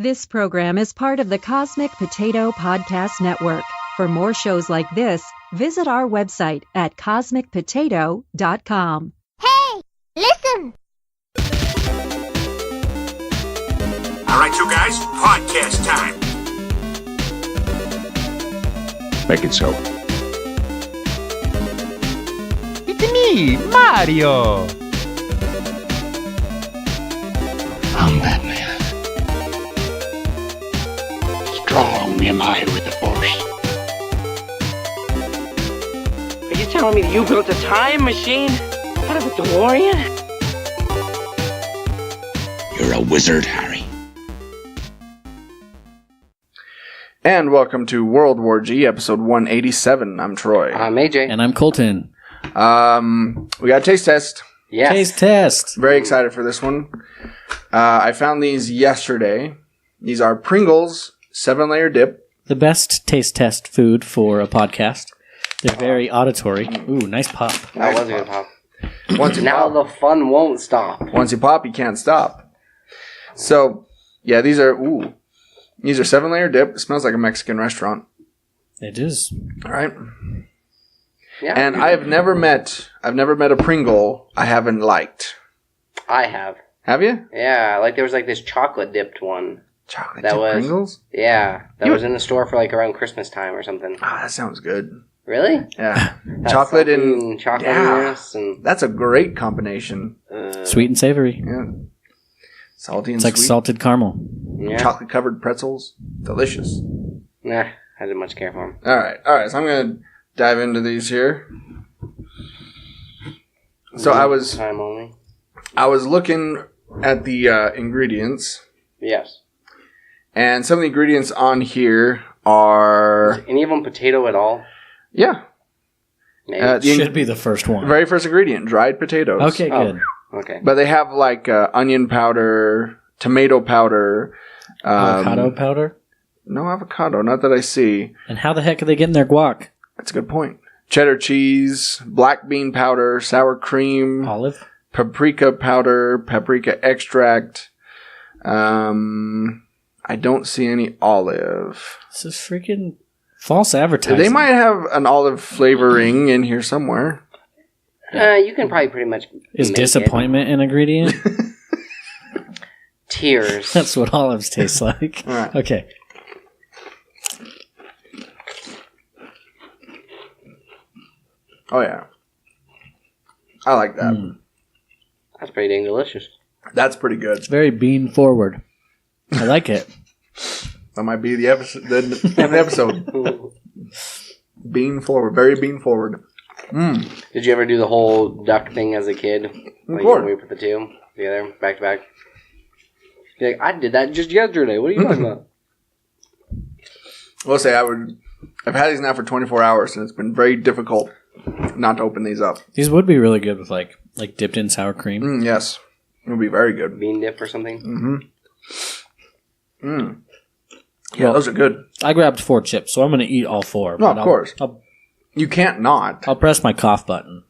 This program is part of the Cosmic Potato Podcast Network. For more shows like this, visit our website at cosmicpotato.com. Hey, listen! All right, you guys, podcast time. Make it so. It's me, Mario! I'm Batman. Strong am I with the Force. Are you telling me that you built a time machine out of a DeLorean? You're a wizard, Harry. And welcome to World War G, episode 187. I'm Troy. I'm AJ. And I'm Colton. We got a taste test. Yes. Taste test. Very excited for this one. I found these yesterday. These are Pringles 7-layer dip. The best taste test food for a podcast. They're very auditory. Ooh, nice pop. That was a good pop. Once you Now pop, the fun won't stop. once you pop, you can't stop. So, yeah, these are 7-layer dip. It smells like a Mexican restaurant. It is. All right. Yeah. And I've never met a Pringle I haven't liked. I have. Have you? Yeah, like there was like this chocolate dipped one. Chocolate That dip was- Pringles? Yeah, that was in the store for like around Christmas time or something. Ah, that sounds good. Really? Yeah. That's Chocolate something and chocolateiness and that's a great combination. Sweet and savory. Yeah. Salty and It's like sweet. salted caramel. yeah. Chocolate covered pretzels. Delicious. Nah, I didn't much care for them. All right. So I'm going to dive into these here. So I was Time only. looking at the ingredients, Yes. and some of the ingredients on here are Is any of them potato at all? yeah. Maybe. The Should be the first one. very first ingredient, dried potatoes. Okay, good. Okay. But they have like onion powder, tomato powder, Avocado powder? no avocado, not that I see. And how the heck are they getting their guac? That's a good point. Cheddar cheese, black bean powder, sour cream, Olive? paprika powder, paprika extract. I don't see any olive. This is freaking false advertising. They might have an olive flavoring in here somewhere. You can probably pretty much Is make disappointment an ingredient? it. Tears. That's what olives taste like. All right. Okay. Oh yeah, I like that. That's pretty dang delicious. That's pretty good. It's very bean forward. I like it. That might be the episode. The name of the episode. Bean forward, very bean forward. Did you ever do the whole duck thing as a kid? Like course. when we put the two together, back to back? You're like, I did that just yesterday. What are you talking about? We'll say I've had these now for 24 hours, and it's been very difficult not to open these up. These would be really good with like dipped in sour cream. Yes, it would be very good. Bean dip or something? Yeah, Well, those are good. I grabbed 4 chips, so I'm going to eat all 4. No, but of course. I'll You can't not. press my cough button.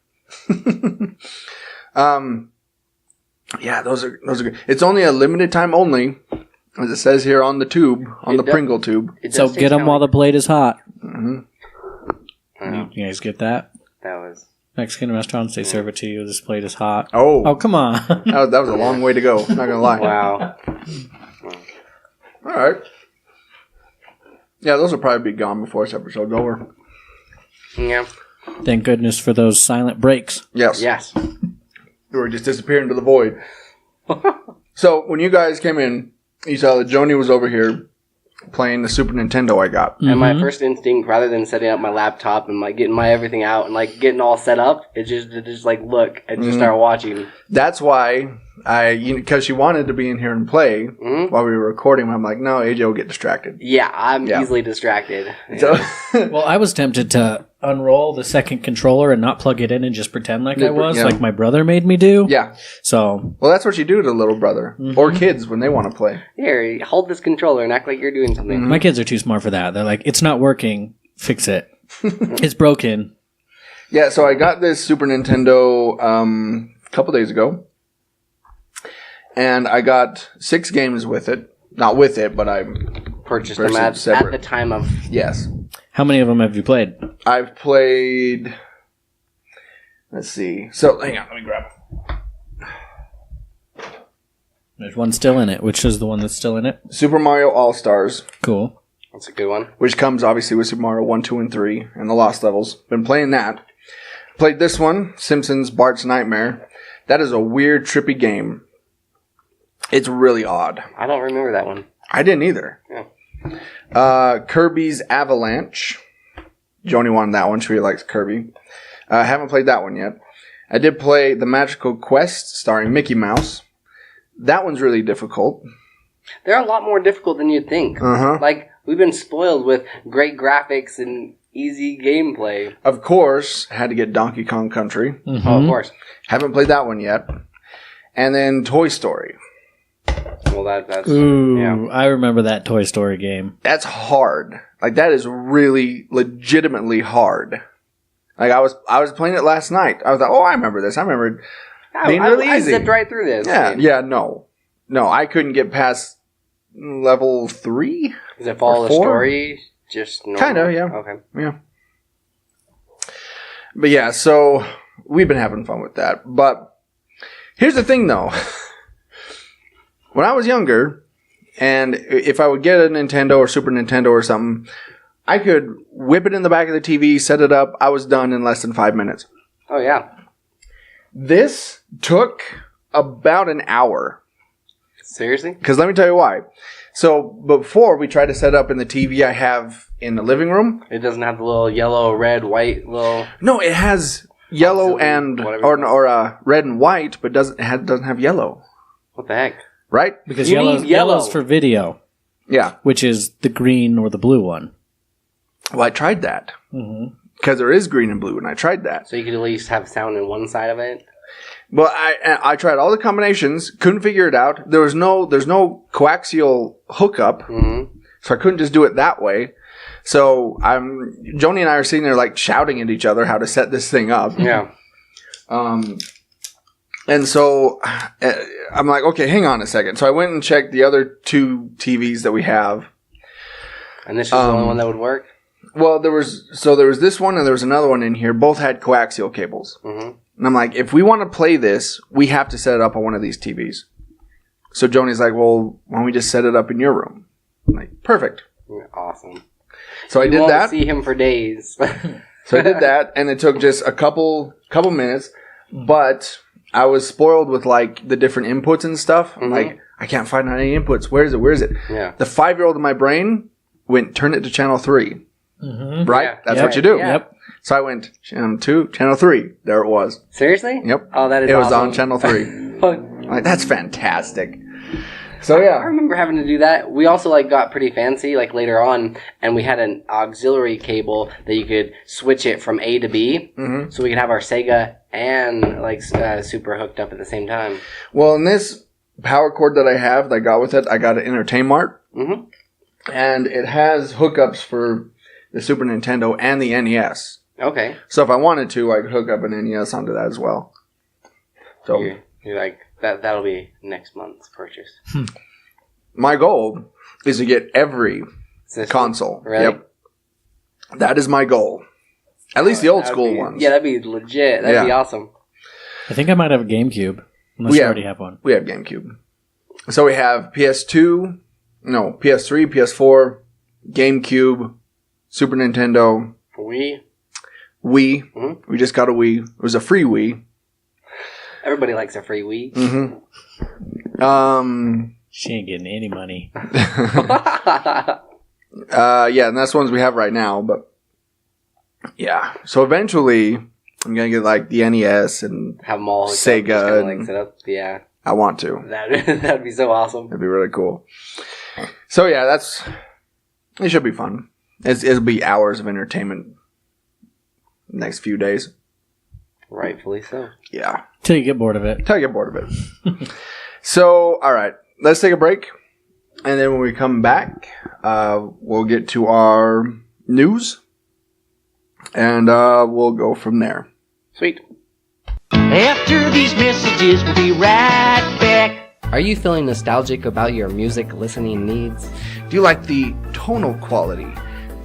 Yeah, those are good. It's only a limited time only, as it says here on the tube, on the Pringle tube. It So does get them taste while the plate is hot. kinda like- You guys get that? That was... Mexican restaurants, they serve it to you. This plate is hot. Oh, Oh, come on. that was a long way to go. Not gonna lie. Wow. All right. Yeah, those will probably be gone before this episode's over. Yeah. Thank goodness for those silent breaks. Yes. Yes. We were just disappearing into the void. So when you guys came in, you saw that Joni was over here playing the Super Nintendo I got. And my first instinct, rather than setting up my laptop and like getting my everything out and like getting all set up, is just like look and just start watching. That's why because she wanted to be in here and play while we were recording. I'm like, no, AJ will get distracted. Yeah, I'm Yeah. easily distracted. So Well, I was tempted to unroll the second controller and not plug it in and just pretend like I was, Yeah. like my brother made me do. yeah, So, well, that's what you do to little brother or kids when they want to play. Here, hold this controller and act like you're doing something. my kids are too smart for that. They're like, it's not working. Fix it. It's broken. Yeah, so I got this Super Nintendo a couple days ago, and I got 6 games with it. not with it, but I Purchased them at the time of... Yes. How many of them have you played? I've played... Let's see. So, hang on, let me grab it. There's one still in it. Which is the one that's still in it? Super Mario All-Stars. Cool. That's a good one. Which comes, obviously, with Super Mario 1, 2, and 3, and the Lost Levels. Been playing that. Played this one, Simpsons Bart's Nightmare. That is a weird, trippy game. It's really odd. I don't remember that one. I didn't either. Yeah. Kirby's Avalanche. Joni wanted that one. She really likes Kirby. I haven't played that one yet. I did play The Magical Quest, starring Mickey Mouse. That one's really difficult. They're a lot more difficult than you'd think. Uh-huh. Like, we've been spoiled with great graphics and easy gameplay. Of course, had to get Donkey Kong Country. Mm-hmm. Oh, of course. Haven't played that one yet. And then Toy Story. Well, that's... Ooh, yeah. I remember that Toy Story game. That's hard. Like, that is really legitimately hard. Like, I was playing it last night. I was like, oh, I remember this. I remember it being really I easy. zipped right through this. No. No, I couldn't get past level 3. Does it follow the story? Just normal? Kind of, yeah. Okay. Yeah. But yeah, so we've been having fun with that. But here's the thing, though. When I was younger, and if I would get a Nintendo or Super Nintendo or something, I could whip it in the back of the TV, set it up. I was done in less than 5 minutes. Oh, yeah. This took about an hour. Seriously? Because let me tell you why. So before we tried to set up in the TV I have in the living room. It doesn't have the little yellow, red, white little... No, it has yellow and or red and white, but doesn't have yellow. What the heck? Right? Because You need yellow. yellow's for video, Yeah. which is the green or the blue one. Well, I tried that. Because there is green and blue, and I tried that. So you could at least have sound in one side of it? Well, I tried all the combinations, couldn't figure it out. There's no coaxial hookup, so I couldn't just do it that way. So Joni and I are sitting there like shouting at each other how to set this thing up. Yeah. And so I'm like, okay, hang on a second. So I went and checked the other 2 TVs that we have. And this is the only one that would work? Well, there was this one and there was another one in here. Both had coaxial cables. Mm-hmm. And I'm like, if we want to play this, we have to set it up on one of these TVs. So Joni's like, well, why don't we just set it up in your room? I'm like, perfect. Awesome. So I did You that. won't see him for days. So I did that, and it took just a couple minutes. But I was spoiled with like the different inputs and stuff. I'm like, I can't find any inputs. Where is it? Yeah. The 5-year-old in my brain turn it to channel 3. Right? Yeah. That's Yep. what you do. Yeah. Yep. So I went channel 2, channel 3. There it was. Seriously? Yep. Oh, that is It was awesome. on channel 3. I'm like, that's fantastic. So I yeah. remember having to do that. We also like got pretty fancy like later on, and we had an auxiliary cable that you could switch it from A to B, so we could have our Sega and like Super hooked up at the same time. Well, in this power cord that I have, that I got with it, I got an Entertainmart. And it has hookups for the Super Nintendo and the NES. Okay. So if I wanted to, I could hook up an NES onto that as well. So You're like, that'll be next month's purchase. my goal is to get every System? console. Really? Yep. That is my goal. At least the old That'd school be- ones. Yeah, that'd be legit. That'd be awesome. I think I might have a GameCube, unless you already have one. We have GameCube. So we have PS3, PS4, GameCube, Super Nintendo, Wii. We just got a Wii. It was a free Wii. Everybody likes a free Wii. She ain't getting any money. Yeah, and that's the ones we have right now. But yeah, so eventually I'm gonna get like the NES and Have them all hooked Sega up, just kinda, and- like set up. Yeah, I want to. that'd be so awesome. It'd be really cool. So yeah, it should be fun. It'll be hours of entertainment next few days. Rightfully so. Yeah. Till you get bored of it. Till I get bored of it. So, all right. Let's take a break. And then when we come back, we'll get to our news. And we'll go from there. Sweet. After these messages, we'll be right back. Are you feeling nostalgic about your music listening needs? Do you like the tonal quality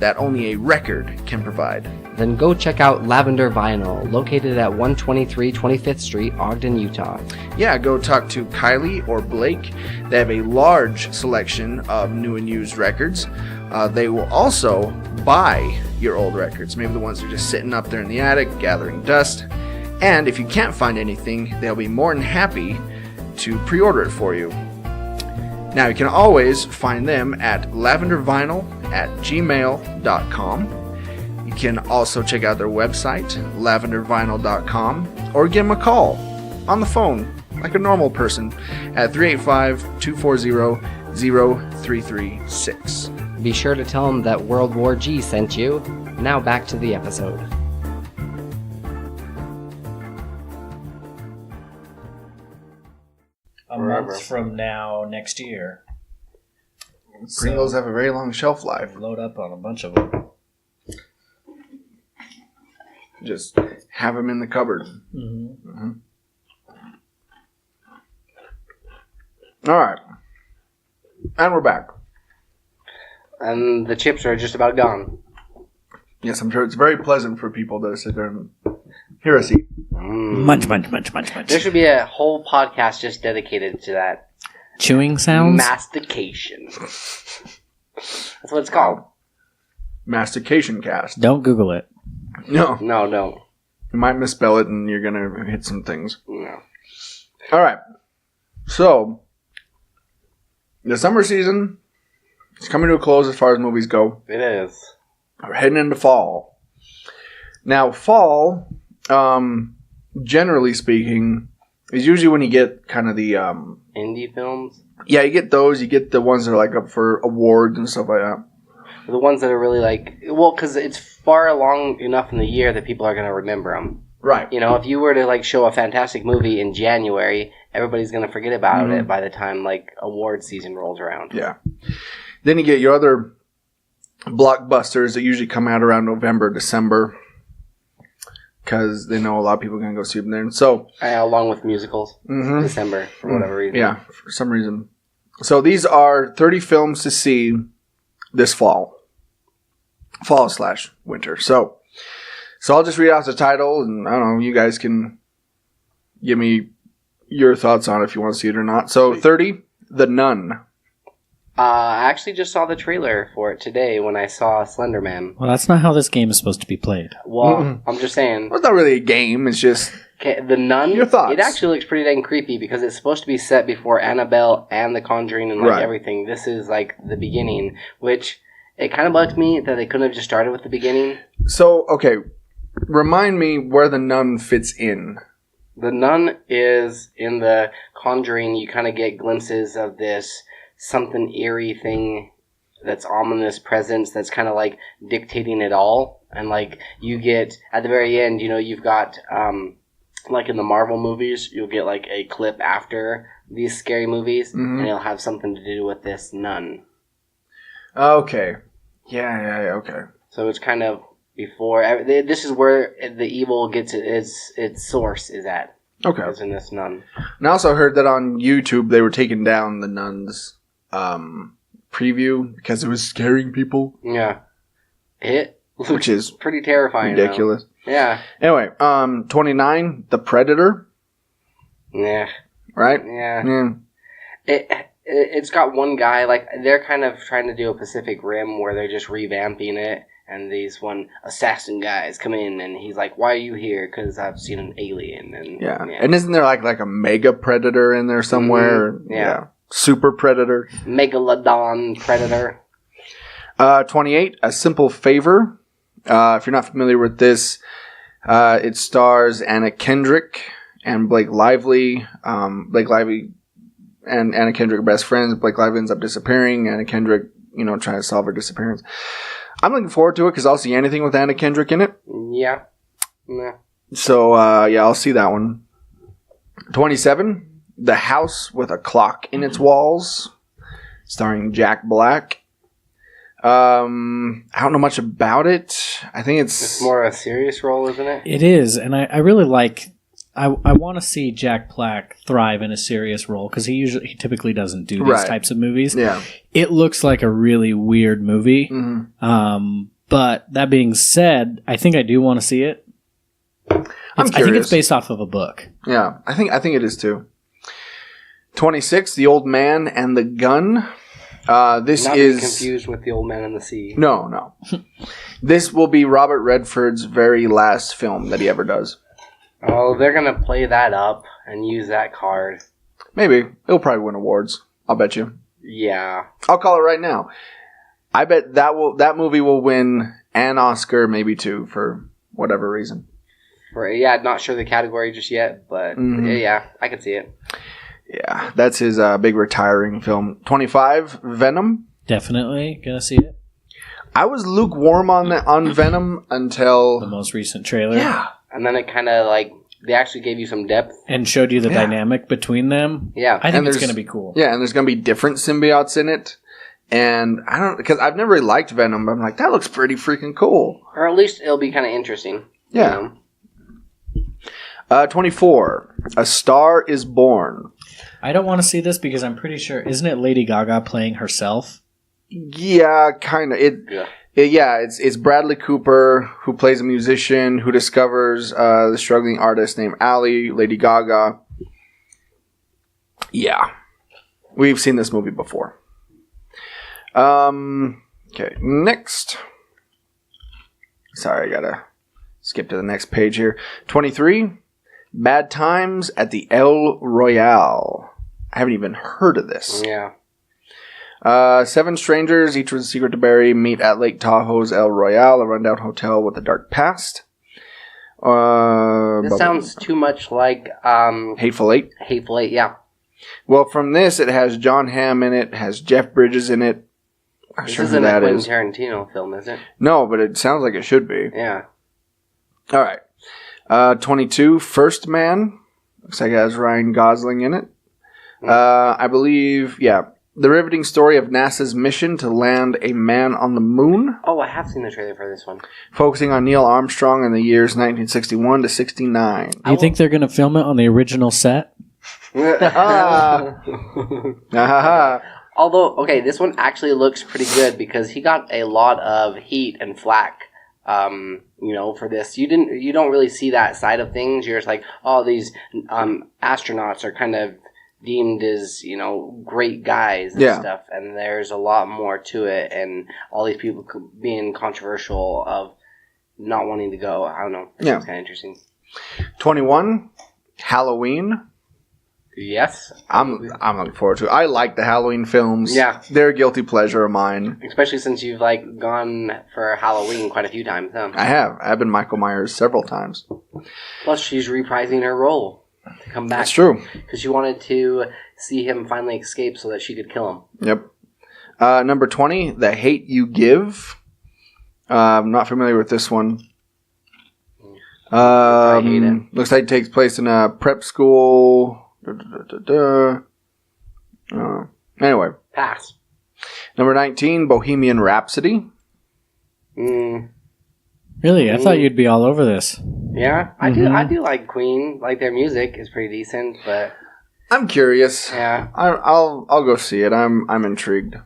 that only a record can provide? Then go check out Lavender Vinyl, located at 123 25th Street, Ogden, Utah. Yeah, go talk to Kylie or Blake. They have a large selection of new and used records. They will also buy your old records, maybe the ones that are just sitting up there in the attic, gathering dust. And if you can't find anything, they'll be more than happy to pre-order it for you. Now, you can always find them at lavendervinyl@gmail.com. You can also check out their website, lavendervinyl.com, or give them a call on the phone, like a normal person, at 385-240-0336. Be sure to tell them that World War G sent you. Now back to the episode. A month from now, next year. Pringles have a very long shelf life. Load up on a bunch of them. Just have them in the cupboard. Mm-hmm. All right. And we're back. And the chips are just about gone. Yes, I'm sure it's very pleasant for people to sit there and hear us eat. Munch, munch, munch, munch, munch. There should be a whole podcast just dedicated to that. Chewing sounds? Mastication. That's what it's called. Mastication cast. Don't Google it. No. No, don't. You might misspell it and you're going to hit some things. No. All right. So, the summer season is coming to a close as far as movies go. It is. We're heading into fall. Now, fall, generally speaking, is usually when you get kind of the... indie films? Yeah, you get those. You get the ones that are like up for awards and stuff like that. The ones that are really like... Well, because it's far along enough in the year that people are going to remember them. Right. You know, if you were to like show a fantastic movie in January, everybody's going to forget about it by the time like award season rolls around. Yeah. Then you get your other blockbusters that usually come out around November, December, because they know a lot of people are going to go see them there. And so, along with musicals, December for whatever reason. Yeah, for some reason. So these are 30 films to see this fall/winter. So I'll just read out the title, and I don't know, you guys can give me your thoughts on it if you want to see it or not. So 30, The Nun. I actually just saw the trailer for it today when I saw Slenderman. Well, that's not how this game is supposed to be played. Well, I'm just saying. Well, it's not really a game. It's just... Okay, The Nun, your thoughts. It actually looks pretty dang creepy because it's supposed to be set before Annabelle and The Conjuring and like everything. This is like the beginning, which it kind of bugged me that they couldn't have just started with the beginning. So, okay, remind me where The Nun fits in. The Nun is in The Conjuring. You kind of get glimpses of this something eerie thing that's ominous presence that's kind of like dictating it all. And like you get at the very end, you know, you've got like in the Marvel movies, you'll get like a clip after these scary movies and it'll have something to do with this nun. Okay. Yeah, okay. So it's kind of before, this is where the evil gets its source is at. Okay. Is in this nun. And I also heard that on YouTube they were taking down the Nun's preview because it was scaring people. Yeah. Which is pretty terrifying. Ridiculous. Though. Yeah. Anyway, 29, The Predator. Yeah. Right? Yeah. It's got one guy, like, they're kind of trying to do a Pacific Rim where they're just revamping it, and these one assassin guys come in, and he's like, why are you here? Because I've seen an alien. And yeah. And isn't there like a mega predator in there somewhere? Mm-hmm. Yeah. Super predator. Megalodon predator. 28, A Simple Favor. If you're not familiar with this, it stars Anna Kendrick and Blake Lively. Blake Lively and Anna Kendrick are best friends. Blake Lively ends up disappearing. Anna Kendrick, trying to solve her disappearance. I'm looking forward to it because I'll see anything with Anna Kendrick in it. Yeah. Nah. So, I'll see that one. 27, The House with a Clock in Its Walls, starring Jack Black. I don't know much about it. I think it's more a serious role, isn't it? It is, and I really like I want to see Jack Black thrive in a serious role because he typically doesn't do these types of movies. Yeah. It looks like a really weird movie. Mm-hmm. But that being said, I think I do want to see it. I think it's based off of a book. Yeah, I think it is too. 26, The Old Man and the Gun. This Not is to be confused with The Old Man and the Sea. No. This will be Robert Redford's very last film that he ever does. Oh, they're gonna play that up and use that card. Maybe. It'll probably win awards. I'll bet you. Yeah. I'll call it right now. I bet that movie will win an Oscar, maybe two, for whatever reason. Not sure the category just yet, but yeah, I can see it. Yeah, that's his big retiring film. 25, Venom. Definitely gonna see it. I was lukewarm on Venom until The most recent trailer. Yeah. And then it kind of like they actually gave you some depth And showed you the dynamic between them. Yeah. I think And it's there's- gonna be cool. Yeah, and there's going to be different symbiotes in it. And I don't, because I've never really liked Venom, but I'm like, that looks pretty freaking cool. Or at least it'll be kind of interesting. Yeah. You know? 24, A Star is Born. I don't want to see this because I'm pretty sure, isn't it Lady Gaga playing herself? Yeah, kind of. It's Bradley Cooper, who plays a musician who discovers the struggling artist named Allie, Lady Gaga. Yeah. We've seen this movie before. Okay, next. Sorry, I gotta skip to the next page here. 23, Bad Times at the El Royale. I haven't even heard of this. Yeah. 7 strangers, each with a secret to bury, meet at Lake Tahoe's El Royale, a rundown hotel with a dark past. This sounds too much like Hateful Eight. Hateful Eight, yeah. Well, from this, it has John Hamm in it, has Jeff Bridges in it. I'm This sure who isn't a that Quentin is. Tarantino film, is it? No, but it sounds like it should be. Yeah. All right. 22, First Man. Looks like it has Ryan Gosling in it. I believe, the riveting story of NASA's mission to land a man on the moon, Oh, I have seen the trailer for this one. focusing on Neil Armstrong in the years 1961 to 69. Do you think they're going to film it on the original set? Although, okay, this one actually looks pretty good because he got a lot of heat and flack, for this. You don't really see that side of things. You're just like, oh, these astronauts are kind of deemed as, great guys and stuff. And there's a lot more to it. And all these people being controversial of not wanting to go. I don't know. It's kind of interesting. 21, Halloween. Yes. I'm looking forward to it. I like the Halloween films. Yeah. They're a guilty pleasure of mine. Especially since you've gone for Halloween quite a few times, huh? I have. I've been Michael Myers several times. Plus, she's reprising her role to come back. That's true. Because she wanted to see him finally escape so that she could kill him. Yep. Number 20, The Hate You Give. I'm not familiar with this one. I hate it. Looks like it takes place in a prep school. Anyway. Pass. Number 19, Bohemian Rhapsody. Really? I thought you'd be all over this. Yeah, I do like Queen. Like, their music is pretty decent, but I'm curious. yeah. I'll go see it. I'm intrigued.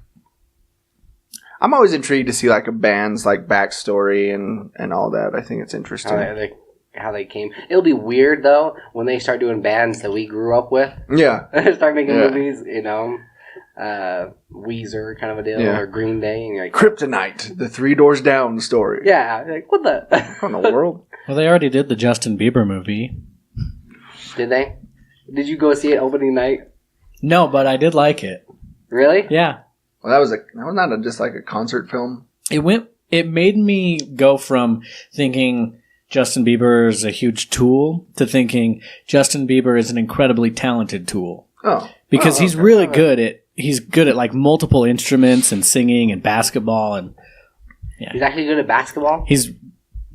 I'm always intrigued to see a band's backstory and all that. I think it's interesting. How they came. It'll be weird though when they start doing bands that we grew up with. Yeah. Start making movies, Weezer kind of a deal, or Green Day, and you're like, Kryptonite, the Three Doors Down story. yeah, like what the? What in the world? Well, they already did the Justin Bieber movie. Did they? Did you go see it opening night? No, but I did like it. Really? Yeah. Well, that was not just a concert film. It made me go from thinking Justin Bieber is a huge tool to thinking Justin Bieber is an incredibly talented tool. Oh. Because he's really good at multiple instruments and singing and basketball and He's actually good at basketball? he's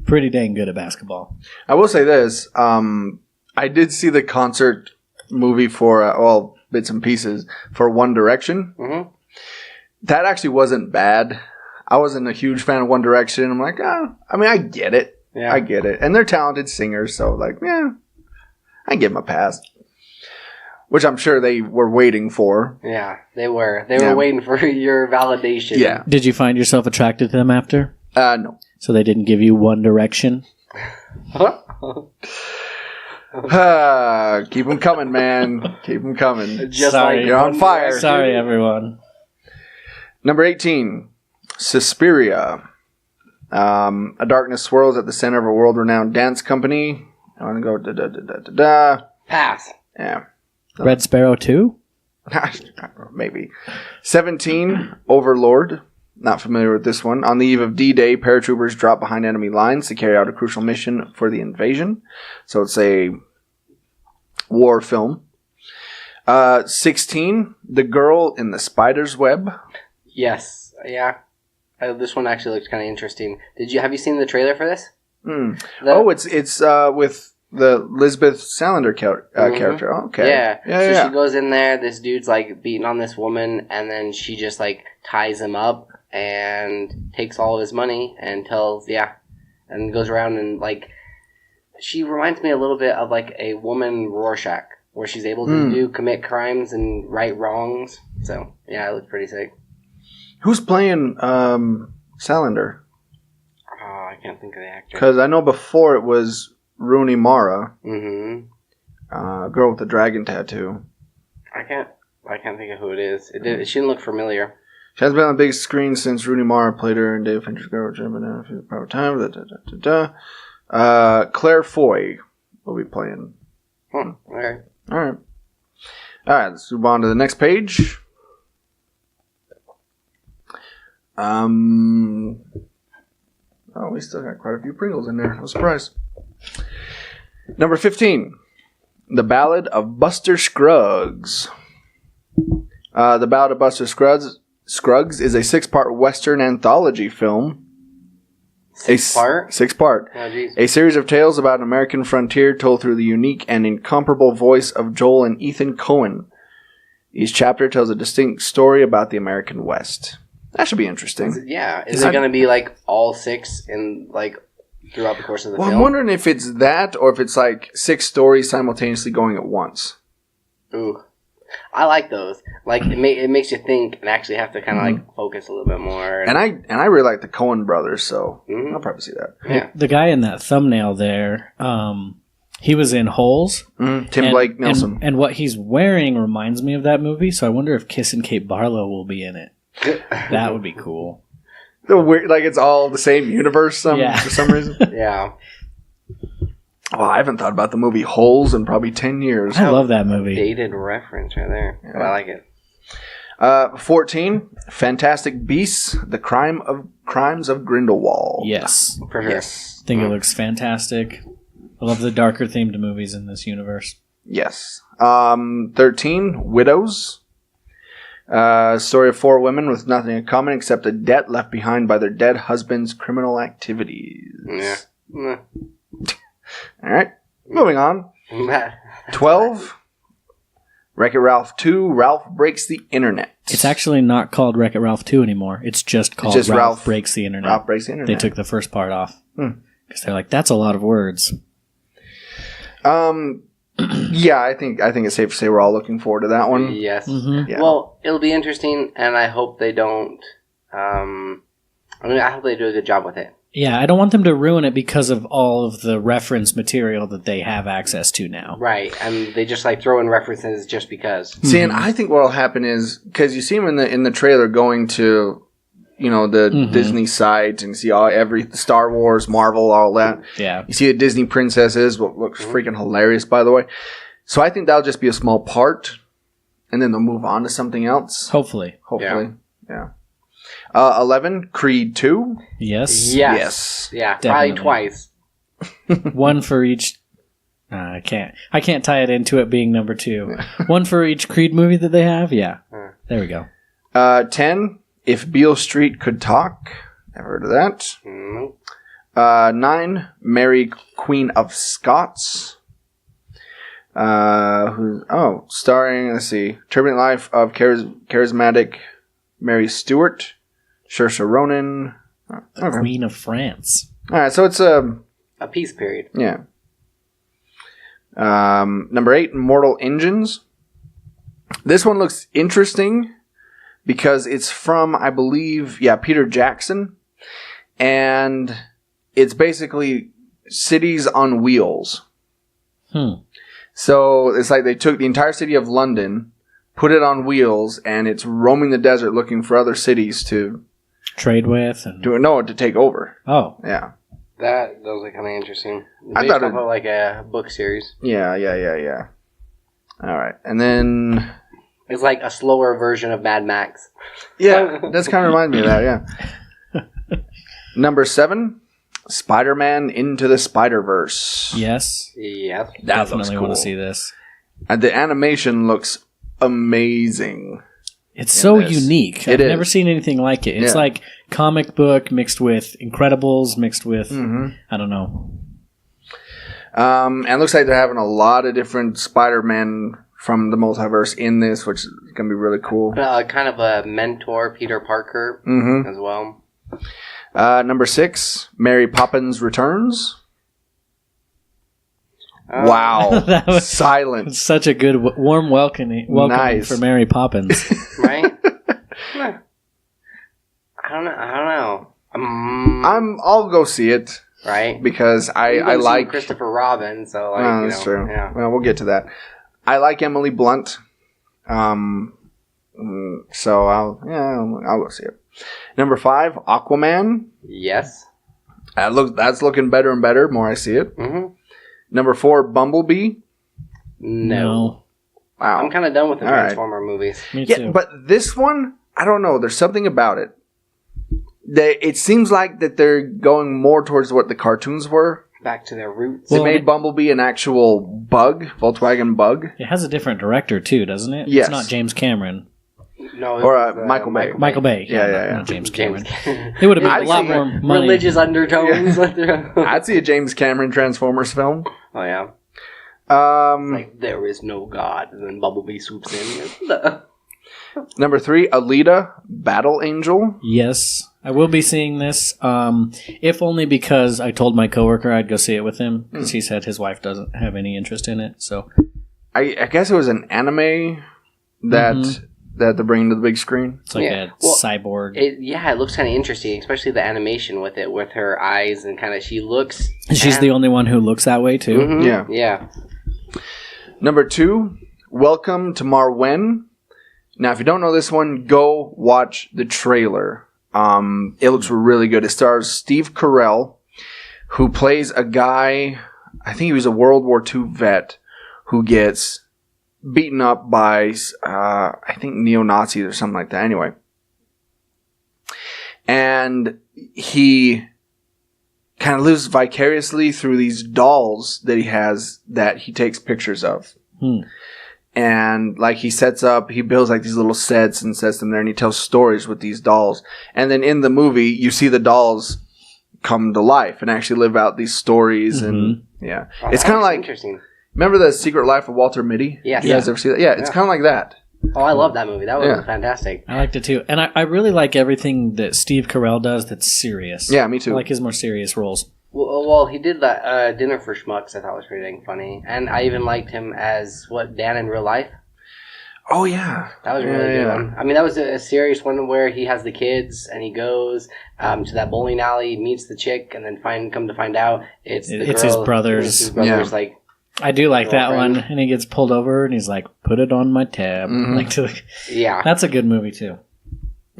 pretty dang good at basketball. I will say this. I did see the concert movie for, bits and pieces, for One Direction. Mm-hmm. That actually wasn't bad. I wasn't a huge fan of One Direction. I'm like, I get it. Yeah. I get it. And they're talented singers, so I give him a pass. Which I'm sure they were waiting for. Yeah, they were. They were waiting for your validation. Yeah. Did you find yourself attracted to them after? No. So they didn't give you One Direction? Keep them coming, man. Keep them coming. Just Sorry. like You're on fire. Sorry, everyone. Number 18, Suspiria. A darkness swirls at the center of a world-renowned dance company. I want to go da-da-da-da-da-da. pass. Yeah. Red Sparrow 2? Maybe. 17, Overlord. Not familiar with this one. On the eve of D-Day, paratroopers drop behind enemy lines to carry out a crucial mission for the invasion. So it's a war film. 16, The Girl in the Spider's Web. Yes. Yeah. This one actually looks kind of interesting. Have you seen the trailer for this? It's with the Lisbeth Salander character. Oh, okay. Yeah. So she goes in there. This dude's like beating on this woman, and then she just like ties him up and takes all of his money and and goes around and like. She reminds me a little bit of like a woman Rorschach, where she's able to commit crimes and right wrongs. So yeah, it looks pretty sick. Who's playing Salander? Oh, I can't think of the actor. Because I know before it was Rooney Mara. Mm-hmm. Girl with the dragon tattoo. I can't think of who it is. It didn't look familiar. She has been on the big screen since Rooney Mara played her in David Fincher's Girl, Gemini, for the proper time. Claire Foy will be playing. Okay. All right. Let's move on to the next page. We still got quite a few Pringles in there. No surprise. Number 15, The Ballad of Buster Scruggs. The Ballad of Buster Scruggs is a 6-part Western anthology film. Six-part? 6-part. Oh, geez. A series of tales about an American frontier told through the unique and incomparable voice of Joel and Ethan Coen. Each chapter tells a distinct story about the American West. That should be interesting. Is it going to be like all 6 in like throughout the course of the film? I'm wondering if it's that or if it's like 6 stories simultaneously going at once. Ooh. I like those. Like it makes you think and actually have to kind of like focus a little bit more. And I really like the Coen brothers, so I'll probably see that. Yeah. The guy in that thumbnail there, he was in Holes. Tim Blake Nelson. And what he's wearing reminds me of that movie, so I wonder if Kiss and Kate Barlow will be in it. That would be cool. Like it's all the same universe for some reason. Yeah. Oh, I haven't thought about the movie Holes in probably 10 years. I love that movie. Dated reference right there. Yeah. I like it. 14, Fantastic Beasts: The Crimes of Grindelwald. Yes. For sure. Yes. I think it looks fantastic. I love the darker themed movies in this universe. Yes. 13, Widows. Story of 4 women with nothing in common except a debt left behind by their dead husband's criminal activities. Yeah. All right. Moving on. 12, Wreck-It Ralph 2, Ralph Breaks the Internet. It's actually not called Wreck-It Ralph 2 anymore. It's just called Ralph Breaks the Internet. Ralph Breaks the Internet. They took the first part off. Because they're like, that's a lot of words. Yeah, I think it's safe to say we're all looking forward to that one. Yes. Mm-hmm. Yeah. Well, it'll be interesting, and I hope they don't. I hope they do a good job with it. Yeah, I don't want them to ruin it because of all of the reference material that they have access to now. Right, and they just like throw in references just because. See, and I think what'll happen is because you see them in the trailer going to, the Disney site and see every Star Wars, Marvel, all that. Yeah, you see the Disney princesses, what looks freaking hilarious, by the way. So I think that'll just be a small part, and then they'll move on to something else. Hopefully. Yeah. 11, Creed 2. Yes. Yeah, Definitely. probably twice. One for each. I can't tie it into it being number 2. One for each Creed movie that they have. Yeah. There we go. 10, If Beale Street Could Talk. Never heard of that. Nope. 9, Mary Queen of Scots. Starring, let's see, Turbulent Life of charismatic Mary Stuart, Saoirse Ronan. Okay. Queen of France. All right, so it's a peace period. Yeah. Number 8, Mortal Engines. This one looks interesting because it's from, I believe, Peter Jackson. And it's basically cities on wheels. So it's like they took the entire city of London, put it on wheels, and it's roaming the desert looking for other cities to trade with and to take over. Oh, yeah. Those are kind of interesting. I thought it was like a book series. Yeah. All right, and then it's like a slower version of Mad Max. Yeah, that's kind of reminds me of that. Yeah. Number 7, Spider-Man Into the Spider-Verse. yes. Yep. That Definitely looks want cool. to see this. And the animation looks amazing. It's so this. unique. It I've is. never seen anything like it. It's Yeah. like comic book mixed with Incredibles, mixed with, Mm-hmm. I don't know. And it looks like they're having a lot of different Spider-Man from the multiverse in this, which is going to be really cool. Kind of a mentor, Peter Parker, Mm-hmm. as well. Number 6, Mary Poppins Returns. Wow. That was- Silence. Such a good, warm welcoming Nice. for Mary Poppins. Right? I don't know. I'll go see it Right? because I You've been like... seeing Christopher Robin, so like, Oh, that's true. Yeah. Well, we'll get to that. I like Emily Blunt. So I'll go see it. Number 5, Aquaman. Yes. That's looking better and better. More I see it. Mm-hmm. Number 4, Bumblebee. No. Wow. I'm kind of done with the All right. Transformer movies. Me Yeah, too. but this one, I don't know. There's something about it. It seems like that they're going more towards what the cartoons were. Back to their roots. They Well, made Bumblebee an actual bug, Volkswagen bug. It has a different director too, doesn't it? Yes. It's not James Cameron. No, it Or, was, Michael Bay. Michael Bay. Yeah. Not James Cameron. James. It would have been I'd a lot say more money. Religious undertones. I'd see a James Cameron Transformers film. Oh yeah. Like there is no God, and then Bumblebee swoops in. Number 3, Alita, Battle Angel. Yes, I will be seeing this. If only because I told my coworker I'd go see it with him because he said his wife doesn't have any interest in it. So I guess it was an anime that they're bringing to the big screen. it's like Yeah. a Well, cyborg. It looks kind of interesting, especially the animation with it, with her eyes and kind of she looks. And she's the only one who looks that way too. Mhm. Yeah. Yeah. Number 2, Welcome to Marwen. Now, if you don't know this one, go watch the trailer. It looks really good. It stars Steve Carell, who plays a guy, I think he was a World War II vet, who gets beaten up by, I think, neo-Nazis or something like that. Anyway. And he kind of lives vicariously through these dolls that he has that he takes pictures of. And like he builds like these little sets and sets them there, and he tells stories with these dolls. And then in the movie, you see the dolls come to life and actually live out these stories. And yeah, Oh, it's that kind of looks like, interesting. remember The Secret Life of Walter Mitty? Yes. You guys ever see that? Yeah, it's Yeah. kind of like that. Oh, I love that movie. That was Yeah. fantastic. I liked it too, and I really like everything that Steve Carell does that's serious. Yeah, me too. I like his more serious roles. Well, he did that Dinner for Schmucks. I thought was pretty dang funny, and I even liked him as Dan in real life. Oh yeah, That was a really good one. I mean, that was a serious one where he has the kids and he goes to that bowling alley, meets the chick, and then come to find out it's the It's girl, his brother's. It's his brother's Yeah. like. I do like that Girlfriend. one, and he gets pulled over, and he's like, "Put it on my tab." Like Yeah. that's a good movie too.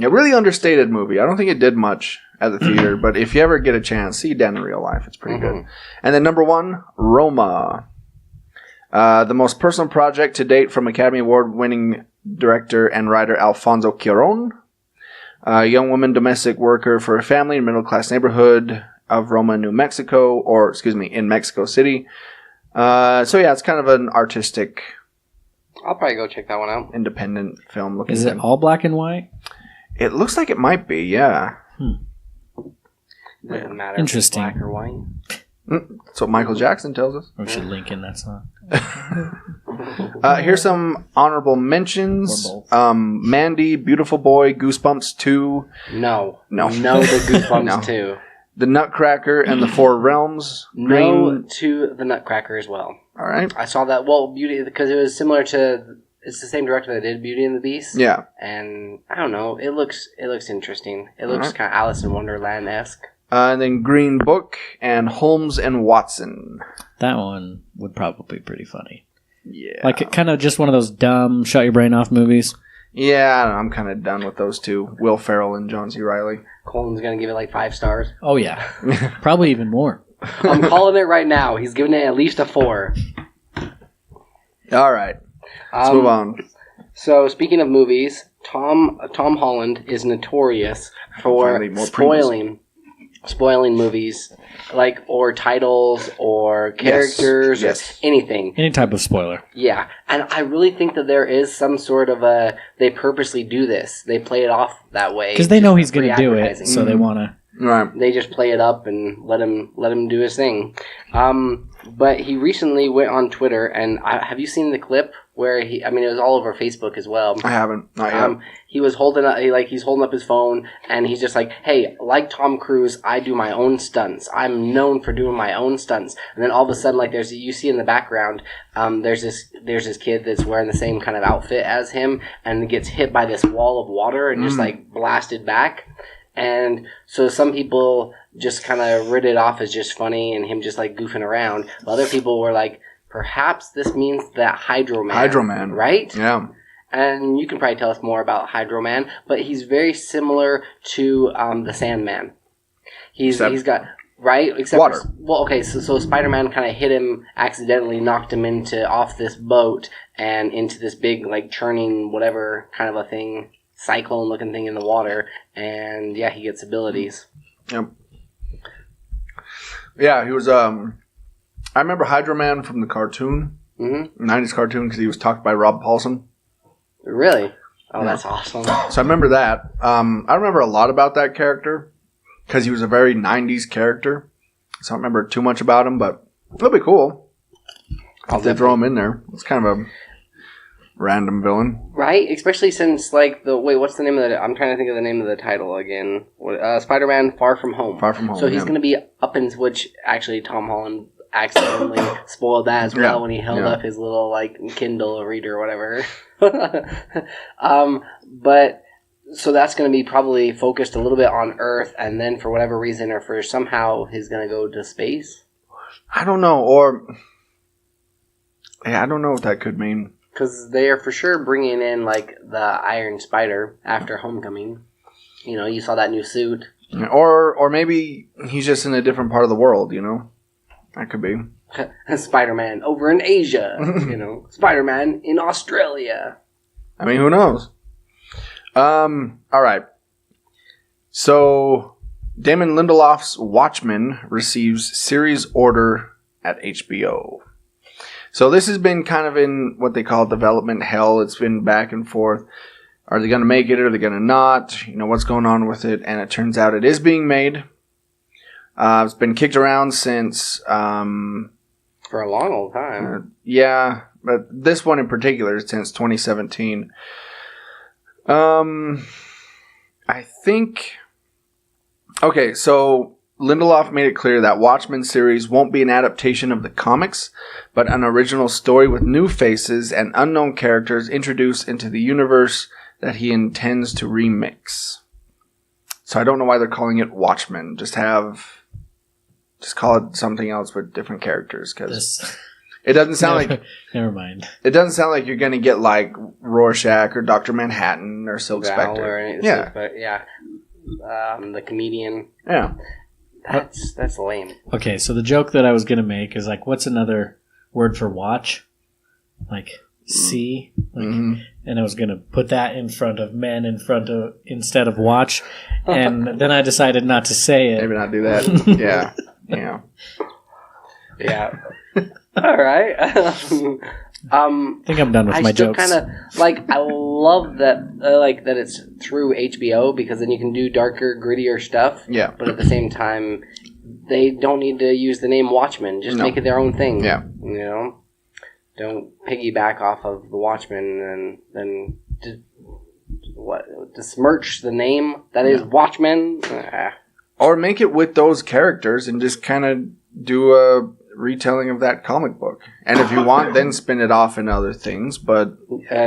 A really understated movie. I don't think it did much at the theater, but if you ever get a chance, see Dan in real life. It's pretty good. And then number 1, Roma. The most personal project to date from Academy Award-winning director and writer Alfonso Cuarón. A young woman domestic worker for a family in a middle-class neighborhood of Roma, New Mexico, in Mexico City. So yeah, it's kind of an artistic, I'll probably go check that one out. independent film. Looking Is it thing. all black and white? It looks like it might be, yeah. Doesn't matter. Interesting. If it's black or white. That's what Michael Jackson tells us. Or should link in that song? Here's some honorable mentions. Or both. Mandy, Beautiful Boy, Goosebumps 2. No. No. No, the Goosebumps No. too. The Nutcracker and the Four Realms. No to the Nutcracker as well. All right. I saw that. Well, Beauty, because it was similar to. It's the same director that did Beauty and the Beast. Yeah. And I don't know. It looks interesting. It looks kind of Alice in Wonderland-esque. And then Green Book and Holmes and Watson. That one would probably be pretty funny. Yeah. Like kind of just one of those dumb shut your brain off movies. Yeah, I don't know, I'm kind of done with those two. Will Ferrell and John C. Reilly. Colin's going to give it like 5 stars. Oh, yeah. Probably even more. I'm calling it right now. He's giving it at least a 4. All right. Let's move on. So, speaking of movies, Tom Holland is notorious for spoiling movies, like, or titles, or characters, or anything. Any type of spoiler. Yeah, and I really think that there is some sort of they purposely do this. They play it off that way. Because they know he's going to do it, so they want to. Right. They just play it up and let him do his thing. But he recently went on Twitter, and have you seen the clip where it was all over Facebook as well. I haven't. Not yet. He was he's holding up his phone, and he's just like, hey, like Tom Cruise, I do my own stunts. I'm known for doing my own stunts. And then all of a sudden, like, you see in the background, there's this kid that's wearing the same kind of outfit as him, and gets hit by this wall of water and just, like, blasted back. And so some people just kind of writ it off as just funny and him just, like, goofing around. Other people were like, perhaps this means that Hydro Man. Right? Yeah. And you can probably tell us more about Hydro Man, but he's very similar to the Sandman. He's got, right? Except water. So Spider-Man kind of hit him accidentally, knocked him off this boat and into this big, like, churning whatever kind of a thing, cyclone-looking thing in the water, and yeah, he gets abilities. Yep. Yeah, he was, I remember Hydro Man from the cartoon, 90s cartoon, because he was talked by Rob Paulson. Really? Oh, yeah. That's awesome. So I remember that. I remember a lot about that character, because he was a very 90s character. So I don't remember too much about him, but it'll be cool if they throw him in there. It's kind of a random villain. Right? Especially since, like, what's the name of I'm trying to think of the name of the title again. Spider-Man Far From Home. Far From Home, So he's going to be up in, which actually Tom Holland accidentally spoiled that as well when he held up his little, like, Kindle reader or whatever. But so that's going to be probably focused a little bit on Earth, and then for whatever reason or for somehow he's going to go to space. I don't know, I don't know what that could mean. Because they are for sure bringing in, like, the Iron Spider after Homecoming. You know, you saw that new suit. Or maybe he's just in a different part of the world, you know? That could be. Spider-Man over in Asia, you know. Spider-Man in Australia. I mean, who knows? All right. So, Damon Lindelof's Watchmen receives series order at HBO. So this has been kind of in what they call development hell. It's been back and forth. Are they going to make it? Are they going to not? You know, what's going on with it? And it turns out it is being made. It's been kicked around since... for a long old time. Yeah, but this one in particular since 2017. I think... Okay, so... Lindelof made it clear that Watchmen series won't be an adaptation of the comics, but an original story with new faces and unknown characters introduced into the universe that he intends to remix. So I don't know why they're calling it Watchmen. Just call it something else with different characters, because it doesn't sound like... Never mind. It doesn't sound like you're going to get like Rorschach or Dr. Manhattan or Silk Spectre. Or anything. Yeah. The comedian. Yeah. That's lame. Okay, so the joke that I was going to make is like, what's another word for watch? Like, see? Like, and I was going to put that in front of men instead of watch. And then I decided not to say it. Maybe not do that. Yeah. Yeah. All right. I think I'm done with my jokes. I still kind of like. I love that. That it's through HBO, because then you can do darker, grittier stuff. Yeah. But at the same time, they don't need to use the name Watchmen. Just make it their own thing. Yeah. You know, don't piggyback off of the Watchmen and then besmirch the name that is Watchmen. Or make it with those characters and just kind of do a retelling of that comic book. And if you want, then spin it off in other things. But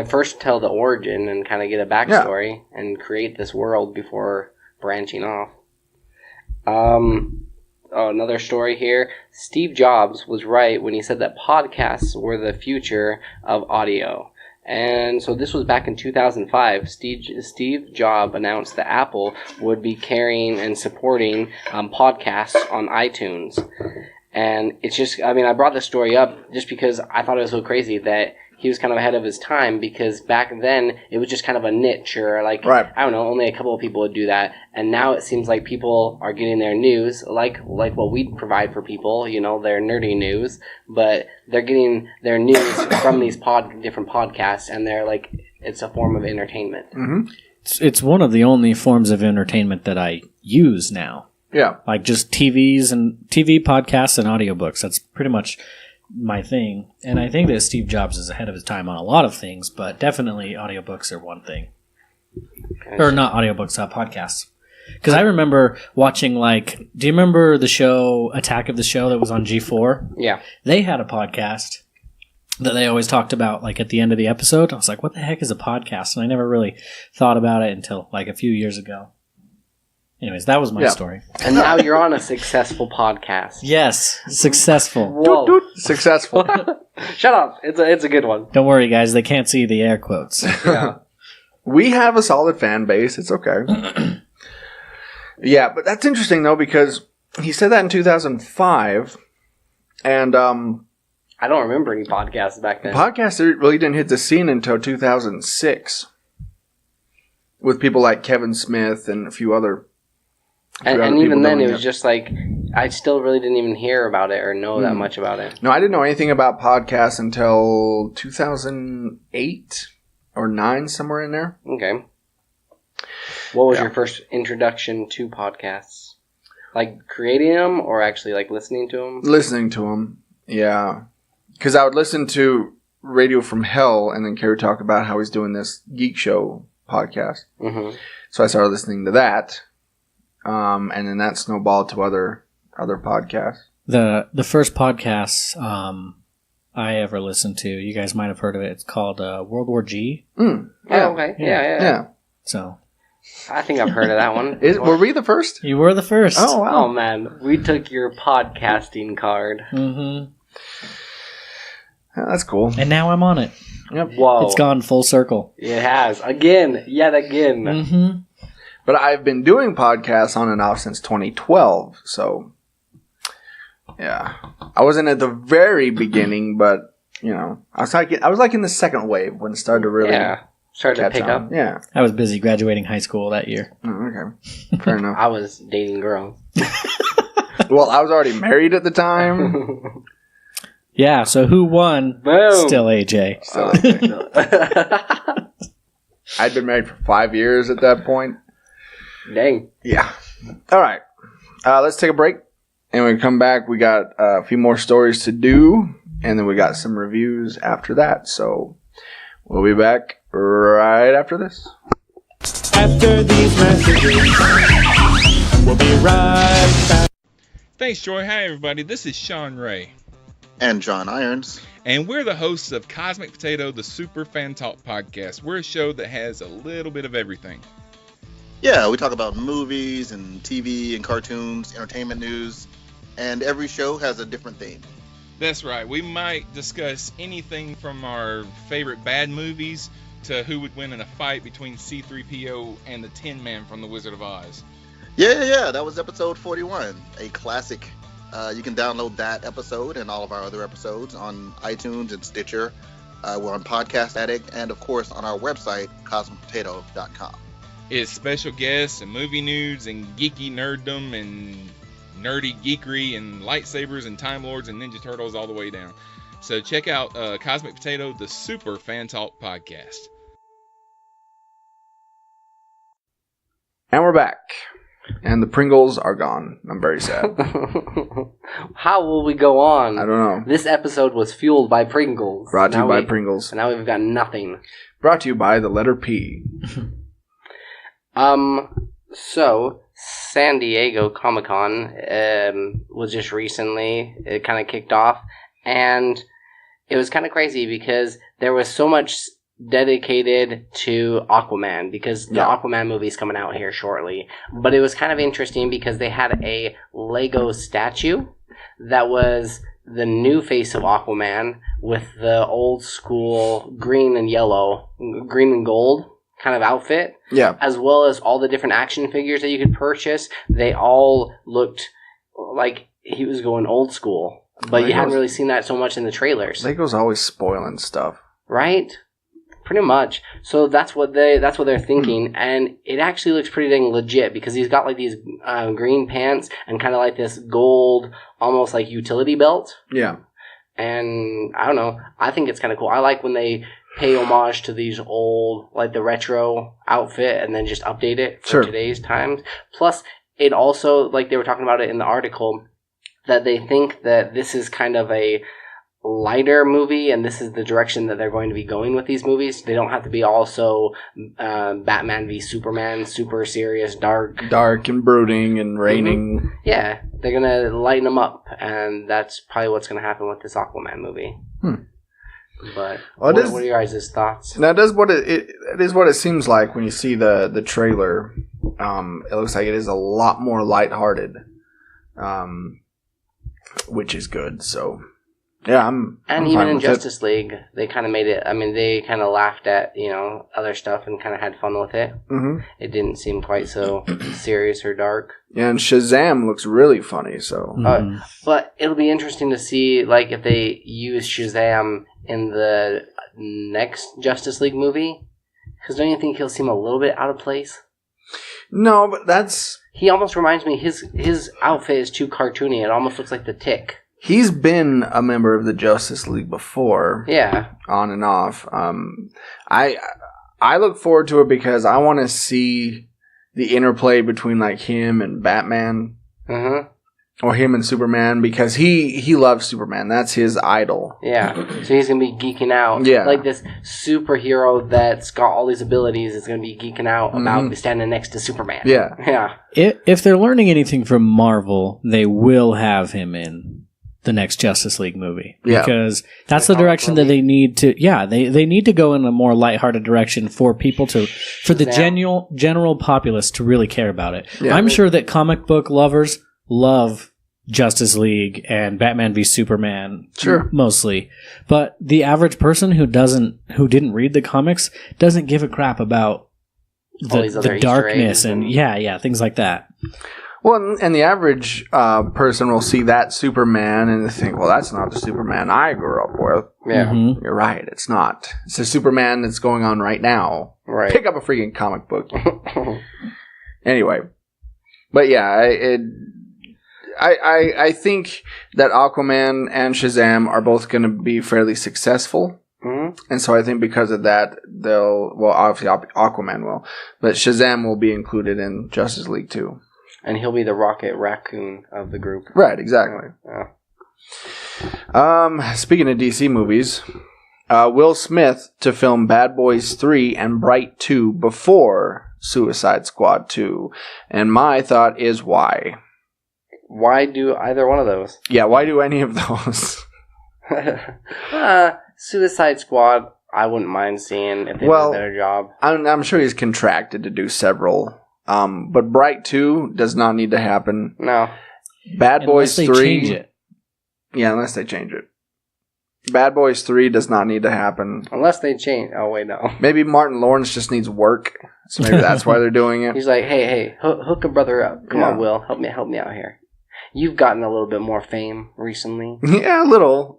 first tell the origin and kind of get a backstory and create this world before branching off. Another story here. Steve Jobs was right when he said that podcasts were the future of audio. And so this was back in 2005. Steve Jobs announced that Apple would be carrying and supporting podcasts on iTunes. And it's just, I mean, I brought this story up just because I thought it was so crazy that he was kind of ahead of his time, because back then it was just kind of a niche, or like, I don't know, only a couple of people would do that. And now it seems like people are getting their news like what we provide for people, you know, their nerdy news, but they're getting their news from these different podcasts, and they're like, it's a form of entertainment. Mm-hmm. It's one of the only forms of entertainment that I use now. Yeah. Like just TV podcasts and audiobooks. That's pretty much my thing. And I think that Steve Jobs is ahead of his time on a lot of things, but definitely audiobooks are one thing. Or not audiobooks, podcasts. Because I remember watching, like, do you remember the show Attack of the Show that was on G4? Yeah. They had a podcast that they always talked about, like, at the end of the episode. I was like, what the heck is a podcast? And I never really thought about it until, like, a few years ago. Anyways, that was my story. And now you're on a successful podcast. Yes, successful. Whoa. Successful. Shut up. It's a good one. Don't worry, guys. They can't see the air quotes. Yeah. We have a solid fan base. It's okay. Yeah, but that's interesting, though, because he said that in 2005, and I don't remember any podcasts back then. podcasts really didn't hit the scene until 2006, with people like Kevin Smith and a few other. And even then, it was just like, I still really didn't even hear about it or know that much about it. No, I didn't know anything about podcasts until 2008 or 9, somewhere in there. Okay. What was your first introduction to podcasts? Like creating them, or actually like listening to them? Listening to them, yeah. Because I would listen to Radio from Hell, and then Kerry talk about how he's doing this Geek Show podcast. Mm-hmm. So I started listening to that. And then that snowballed to other podcasts. The first podcast I ever listened to, you guys might have heard of it. It's called World War G. Yeah. Oh, okay. Yeah. So I think I've heard of that one. Were we the first? you were the first. Oh, wow. Oh, man. We took your podcasting card. Mm-hmm. Yeah, that's cool. And now I'm on it. Yep. Whoa. It's gone full circle. It has. Yet again. Mm-hmm. But I've been doing podcasts on and off since 2012, so yeah. I wasn't at the very beginning, but you know, I was like in the second wave when it started to really started to pick on. up. Yeah. I was busy graduating high school that year. Oh, okay. Fair enough. I was dating girls. Well, I was already married at the time. Yeah, so who won? Boom. Still AJ. So I'd been married for 5 years at that point. Dang. Yeah. All right. Let's take a break. And when we come back, we got a few more stories to do. And then we got some reviews after that. So we'll be back right after this. After these messages, we'll be right back. Thanks, Troy. Hi, everybody. This is Sean Ray. And John Irons. And we're the hosts of Cosmic Potato, the Super Fan Talk podcast. We're a show that has a little bit of everything. Yeah, we talk about movies and TV and cartoons, entertainment news, and every show has a different theme. That's right. We might discuss anything from our favorite bad movies to who would win in a fight between C-3PO and the Tin Man from The Wizard of Oz. Yeah, that was episode 41, a classic. You can download that episode and all of our other episodes on iTunes and Stitcher. We're on Podcast Addict and, of course, on our website, cosmicpotato.com. It's special guests and movie news and geeky nerddom and nerdy geekery and lightsabers and Time Lords and Ninja Turtles all the way down. So check out Cosmic Potato, the Super Fan Talk podcast. And we're back. And the Pringles are gone. I'm very sad. How will we go on? I don't know. This episode was fueled by Pringles. Brought to you by Pringles. And now we've got nothing. Brought to you by the letter P. So, San Diego Comic-Con was just recently. It kind of kicked off, and it was kind of crazy because there was so much dedicated to Aquaman, because the Aquaman movie is coming out here shortly. But it was kind of interesting because they had a Lego statue that was the new face of Aquaman with the old school green and gold kind of outfit. Yeah. As well as all the different action figures that you could purchase. They all looked like he was going old school. But you hadn't really seen that so much in the trailers. Lego's always spoiling stuff. Right? Pretty much. So that's what they're thinking, and it actually looks pretty dang legit because he's got like these green pants and kind of like this gold, almost like utility belt. Yeah. And I don't know. I think it's kind of cool. I like when they pay homage to these old, like the retro outfit, and then just update it for today's times. Plus, it also, like they were talking about it in the article, that they think that this is kind of a lighter movie, and this is the direction that they're going to be going with these movies. They don't have to be also Batman v Superman, super serious, dark and brooding and raining. Mm-hmm. Yeah, they're gonna lighten them up, and that's probably what's gonna happen with this Aquaman movie. But what are your guys' thoughts? That is what it is. What it seems like when you see the trailer. It looks like it is a lot more lighthearted, which is good. So. Yeah, I'm even in Justice League, they kind of made it. I mean, they kind of laughed at other stuff and kind of had fun with it. Mm-hmm. It didn't seem quite so serious or dark. Yeah, and Shazam looks really funny. So, but it'll be interesting to see like if they use Shazam in the next Justice League movie. Because don't you think he'll seem a little bit out of place? No, but he almost reminds me. His outfit is too cartoony. It almost looks like the Tick. He's been a member of the Justice League before. Yeah. On and off. I look forward to it because I want to see the interplay between like him and Batman. Mm-hmm. Or him and Superman, because he loves Superman. That's his idol. Yeah. So he's going to be geeking out. Yeah. Like this superhero that's got all these abilities is going to be geeking out about standing next to Superman. Yeah. Yeah. If they're learning anything from Marvel, they will have him in the next Justice League movie, because that's the direction that they need to. Yeah, they need to go in a more lighthearted direction for people for the general populace to really care about it. Yeah, I'm sure that comic book lovers love Justice League and Batman v Superman, mostly, but the average person who didn't read the comics doesn't give a crap about the darkness and things like that. Well, and the average person will see that Superman and think, well, that's not the Superman I grew up with. Yeah. Mm-hmm. You're right. It's not. It's the Superman that's going on right now. Right. Pick up a freaking comic book. Anyway. But yeah, I think that Aquaman and Shazam are both going to be fairly successful. Mm-hmm. And so I think because of that, obviously Aquaman will, but Shazam will be included in Justice League too. And he'll be the Rocket Raccoon of the group. Right, exactly. Yeah. Speaking of DC movies, Will Smith to film Bad Boys 3 and Bright 2 before Suicide Squad 2. And my thought is why? Why do either one of those? Yeah, why do any of those? Suicide Squad, I wouldn't mind seeing if they did a better job. I'm sure he's contracted to do several. But Bright 2 does not need to happen. No. Bad Boys 3. Unless they change it. Yeah, unless they change it. Bad Boys 3 does not need to happen. Unless they change. Oh, wait, no. Maybe Martin Lawrence just needs work. So maybe that's why they're doing it. He's like, hey, hook a brother up. Come on, Will. Help me out here. You've gotten a little bit more fame recently. Yeah, a little.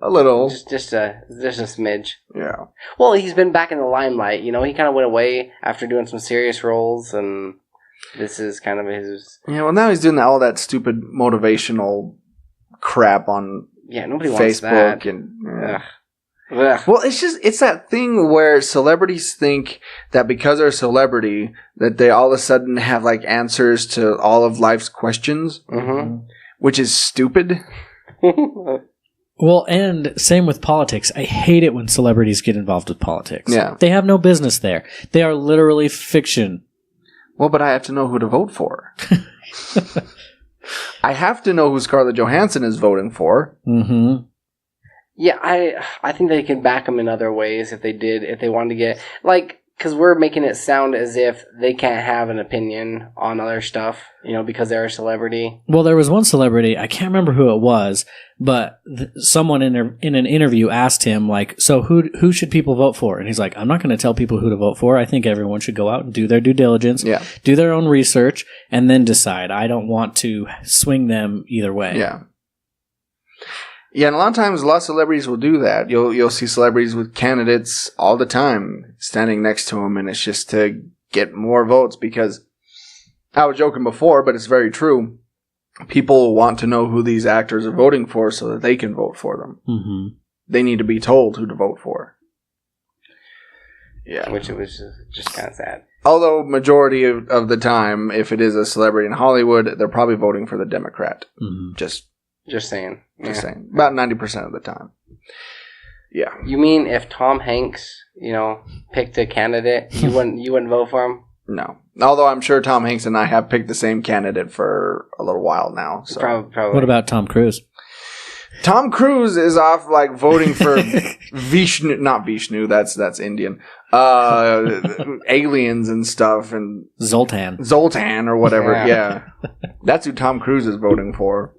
Just a smidge. Yeah. Well, he's been back in the limelight. He kind of went away after doing some serious roles, and this is kind of his... Yeah, well, now he's doing all that stupid motivational crap on nobody Facebook wants that. And... Well, it's that thing where celebrities think that because they're a celebrity, that they all of a sudden have, like, answers to all of life's questions, which is stupid. Well, and same with politics. I hate it when celebrities get involved with politics. Yeah. They have no business there. They are literally fiction. Well, but I have to know who to vote for. I have to know who Scarlett Johansson is voting for. Mm-hmm. Yeah, I think they could back them in other ways if they wanted to get, like, because we're making it sound as if they can't have an opinion on other stuff, because they're a celebrity. Well, there was one celebrity, I can't remember who it was, but someone in an interview asked him, like, so who should people vote for? And he's like, I'm not going to tell people who to vote for. I think everyone should go out and do their due diligence, do their own research, and then decide. I don't want to swing them either way. Yeah. Yeah, and a lot of times, a lot of celebrities will do that. You'll see celebrities with candidates all the time standing next to them, and it's just to get more votes because I was joking before, but it's very true. People want to know who these actors are voting for so that they can vote for them. Mm-hmm. They need to be told who to vote for. Yeah. Which was just kind of sad. Although majority of the time, if it is a celebrity in Hollywood, they're probably voting for the Democrat. Mm-hmm. Just saying. Just saying. About 90% of the time. Yeah. You mean if Tom Hanks, picked a candidate, you wouldn't vote for him? No. Although I'm sure Tom Hanks and I have picked the same candidate for a little while now. So. Probably. What about Tom Cruise? Tom Cruise is off voting for Vishnu, not Vishnu, that's Indian. Aliens and stuff and Zoltan or whatever. Yeah. That's who Tom Cruise is voting for.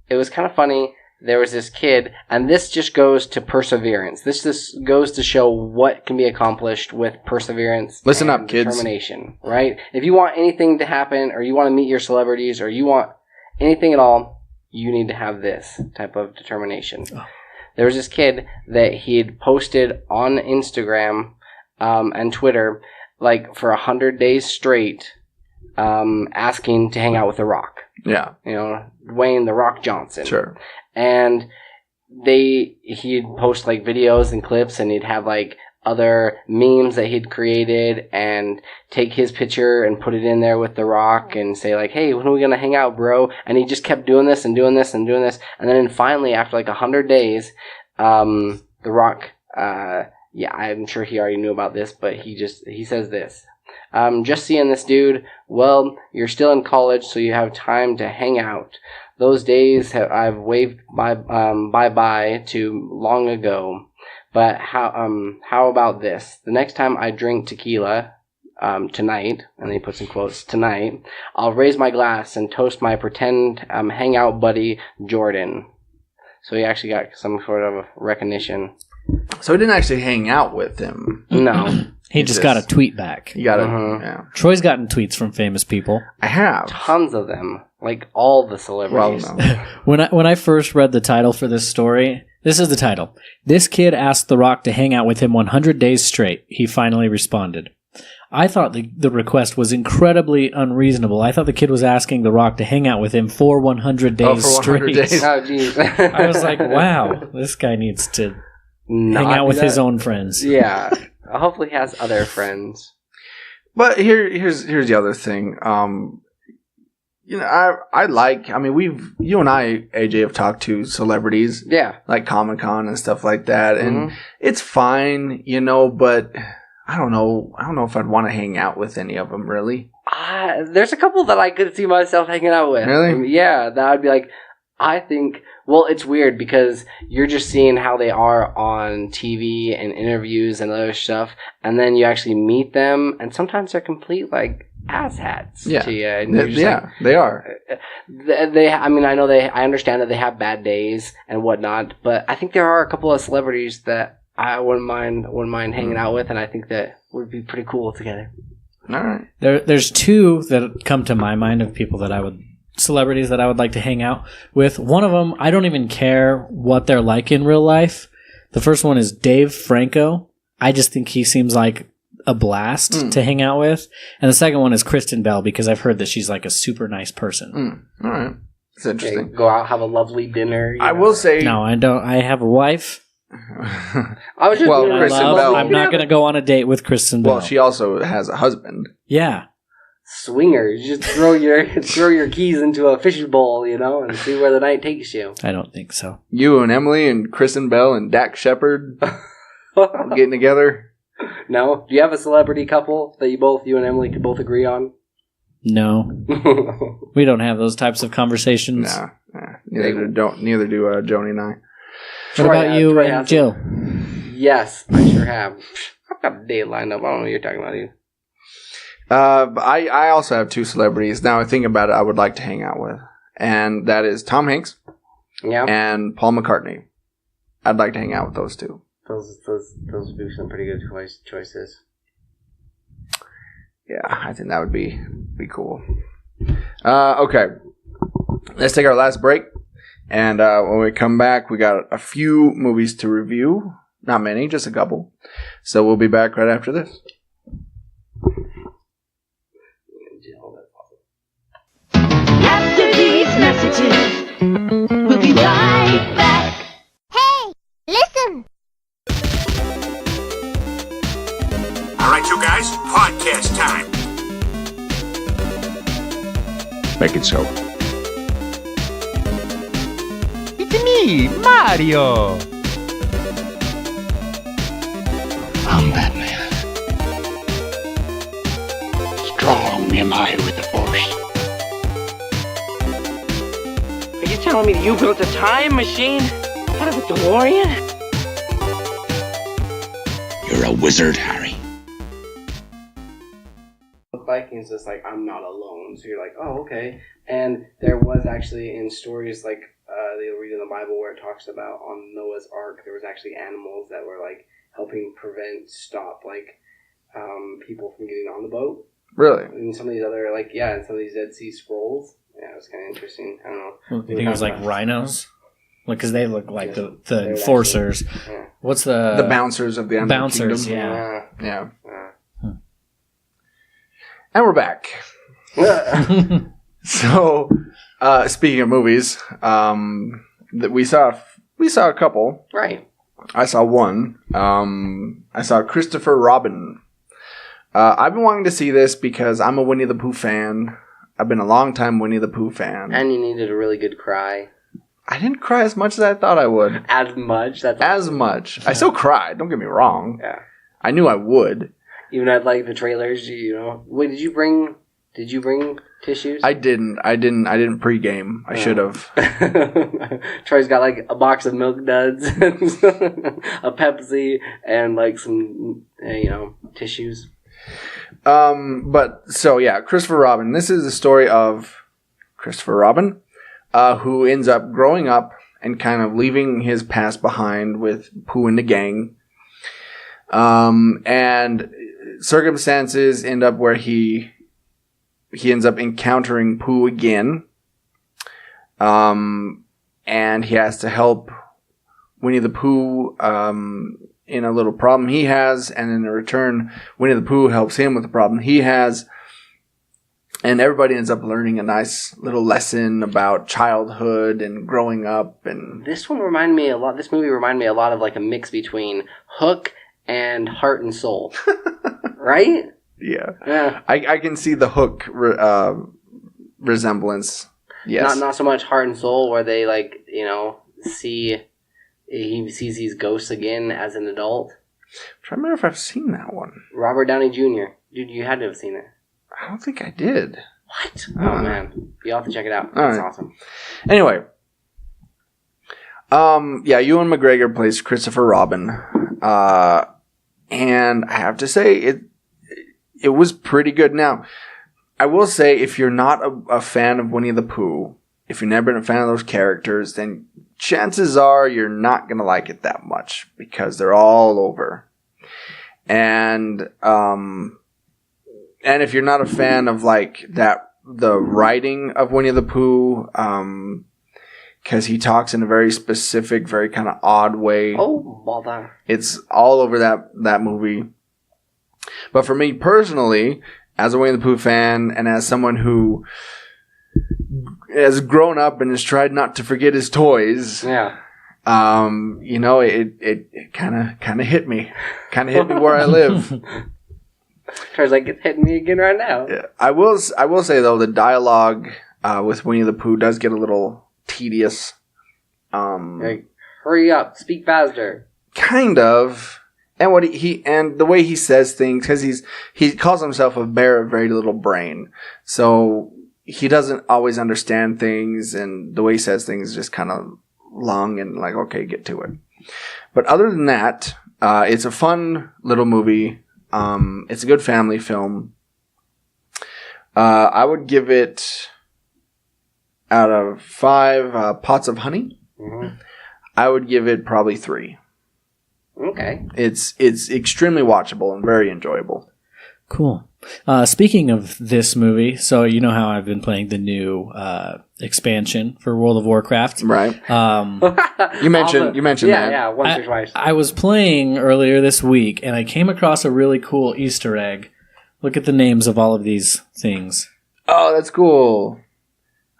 It was kind of funny. There was this kid, and this just goes to perseverance. This goes to show what can be accomplished with perseverance. Listen up, kids. Determination, right? If you want anything to happen, or you want to meet your celebrities, or you want anything at all, you need to have this type of determination. Oh. There was this kid that he had posted on Instagram and Twitter, for 100 days straight, asking to hang out with The Rock. Yeah. Dwayne The Rock Johnson. Sure. And he'd post videos and clips, and he'd have other memes that he'd created and take his picture and put it in there with The Rock and say hey, when are we going to hang out, bro? And he just kept doing this and doing this and doing this. And then finally, after 100 days, The Rock, I'm sure he already knew about this, but he says this. Just seeing this dude, well, you're still in college, so you have time to hang out. Those days I've waved bye-bye to long ago. But how about this? The next time I drink tequila, tonight, and then he puts in quotes, tonight, I'll raise my glass and toast my pretend hangout buddy, Jordan. So he actually got some sort of recognition. So he didn't actually hang out with him. No. He just got a tweet back. You got it. Yeah. Troy's gotten tweets from famous people. I have. Tons of them. All the celebrities. Well, no. When I first read the title for this story, this is the title. This kid asked The Rock to hang out with him 100 days straight. He finally responded. I thought the request was incredibly unreasonable. I thought the kid was asking The Rock to hang out with him for 100 days straight. 100 days. Oh, jeez. I was like, wow, this guy needs to hang out with his own friends. Yeah. Hopefully he has other friends. But here's the other thing. You and I, AJ, have talked to celebrities. Yeah. Like Comic-Con and stuff like that. And it's fine, but I don't know. I don't know if I'd want to hang out with any of them, really. There's a couple that I could see myself hanging out with. Really? Yeah, that would be I think, it's weird because you're just seeing how they are on TV and interviews and other stuff, and then you actually meet them, and sometimes they're complete, asshats to you. And you're just they are. I understand that they have bad days and whatnot, but I think there are a couple of celebrities that I wouldn't mind hanging out with, and I think that would be pretty cool together. All right. There's two that come to my mind of people celebrities that I would like to hang out with. One of them, I don't even care what they're like in real life. The first one is Dave Franco. I just think he seems like a blast to hang out with. And the second one is Kristen Bell, because I've heard that she's a super nice person. All right. It's interesting. Okay, go out, have a lovely dinner. I will say... No, I don't. I have a wife. I was just Kristen Bell. I'm not going to go on a date with Kristen Bell. Well, she also has a husband. Yeah. Swingers. You just throw your keys into a fishing bowl, and see where the night takes you. I don't think so. You and Emily and Kristen Bell and Dak Shepard getting together. No? Do you have a celebrity couple that you and Emily could both agree on? No. We don't have those types of conversations. No. Neither do Joni and I. What about you Troy and has Jill? Yes, I sure have. I've got a date lined up. I don't know what you're talking about, dude. I also have 2 celebrities. Now I think about it, I would like to hang out with. And that is Tom Hanks and Paul McCartney. I'd like to hang out with those 2. Those would be some pretty good choices. Yeah, I think that would be cool. Okay. Let's take our last break. And when we come back, we got a few movies to review. Not many, just a couple. So we'll be back right after this. After these messages, we'll be right back. Hey, listen. All right, you guys, podcast time. Make it so. It's me, Mario. I'm Batman. Strong am I with the Force. Are you telling me that you built a time machine out of a DeLorean? You're a wizard, Harry. Vikings is like, I'm not alone. So you're like, oh, okay. And there was actually in stories like they'll read in the Bible where it talks about on Noah's Ark, there was actually animals that were like helping stop people from getting on the boat. Really? And some of these other, in some of these Dead Sea Scrolls. Yeah, it was kind of interesting. I don't know. You think it was like rhinos? Because they look like the enforcers. Actually, yeah. What's the... The bouncers of the animal bouncers, kingdom. yeah. And we're back. So, speaking of movies, we saw a couple. Right. I saw one. I saw Christopher Robin. I've been wanting to see this because I'm a Winnie the Pooh fan. I've been a long time Winnie the Pooh fan. And you needed a really good cry. I didn't cry as much as I thought I would. As much? As much. I still cried, don't get me wrong. Yeah. I knew I would. Even at the trailers, Wait, did you bring tissues? I didn't pregame. I should have. Troy's got a box of Milk Duds, a Pepsi, and some tissues. But so yeah, Christopher Robin. This is the story of Christopher Robin, who ends up growing up and kind of leaving his past behind with Pooh and the gang. And circumstances end up where he ends up encountering Pooh again. And he has to help Winnie the Pooh in a little problem he has, and in return, Winnie the Pooh helps him with the problem he has. And everybody ends up learning a nice little lesson about childhood and growing up. And this movie reminded me a lot of a mix between Hook and Heart and Soul. Right? Yeah. I can see the Hook resemblance. Yes. Not so much Heart and Soul where they he sees these ghosts again as an adult. I'm trying to remember if I've seen that one. Robert Downey Jr. Dude, you had to have seen it. I don't think I did. What? Oh man. You have to check it out. It's awesome. Anyway. Ewan McGregor plays Christopher Robin. And I have to say it was pretty good. Now, I will say if you're not a fan of Winnie the Pooh, if you've never been a fan of those characters, then chances are you're not going to like it that much because they're all over. And if you're not a fan of the writing of Winnie the Pooh, because he talks in a very specific, very kind of odd way. Oh, well done. It's all over that movie. But for me personally, as a Winnie the Pooh fan and as someone who has grown up and has tried not to forget his toys, yeah, it kind of hit me. Kind of hit me where I live. Troy's it's hitting me again right now. Yeah. I will say though, the dialogue with Winnie the Pooh does get a little tedious. Hurry up, speak faster. Kind of. And what he and the way he says things, because he calls himself a bear of very little brain, so he doesn't always understand things, and the way he says things is just kind of long and like, okay, get to it. But other than that, it's a fun little movie. It's a good family film. I would give it, out of 5 pots of honey, I would give it probably 3. Okay. It's extremely watchable and very enjoyable. Cool. Speaking of this movie, so you know how I've been playing the new expansion for World of Warcraft, right? You mentioned that. Yeah, once or twice. I was playing earlier this week, and I came across a really cool Easter egg. Look at the names of all of these things. Oh, that's cool.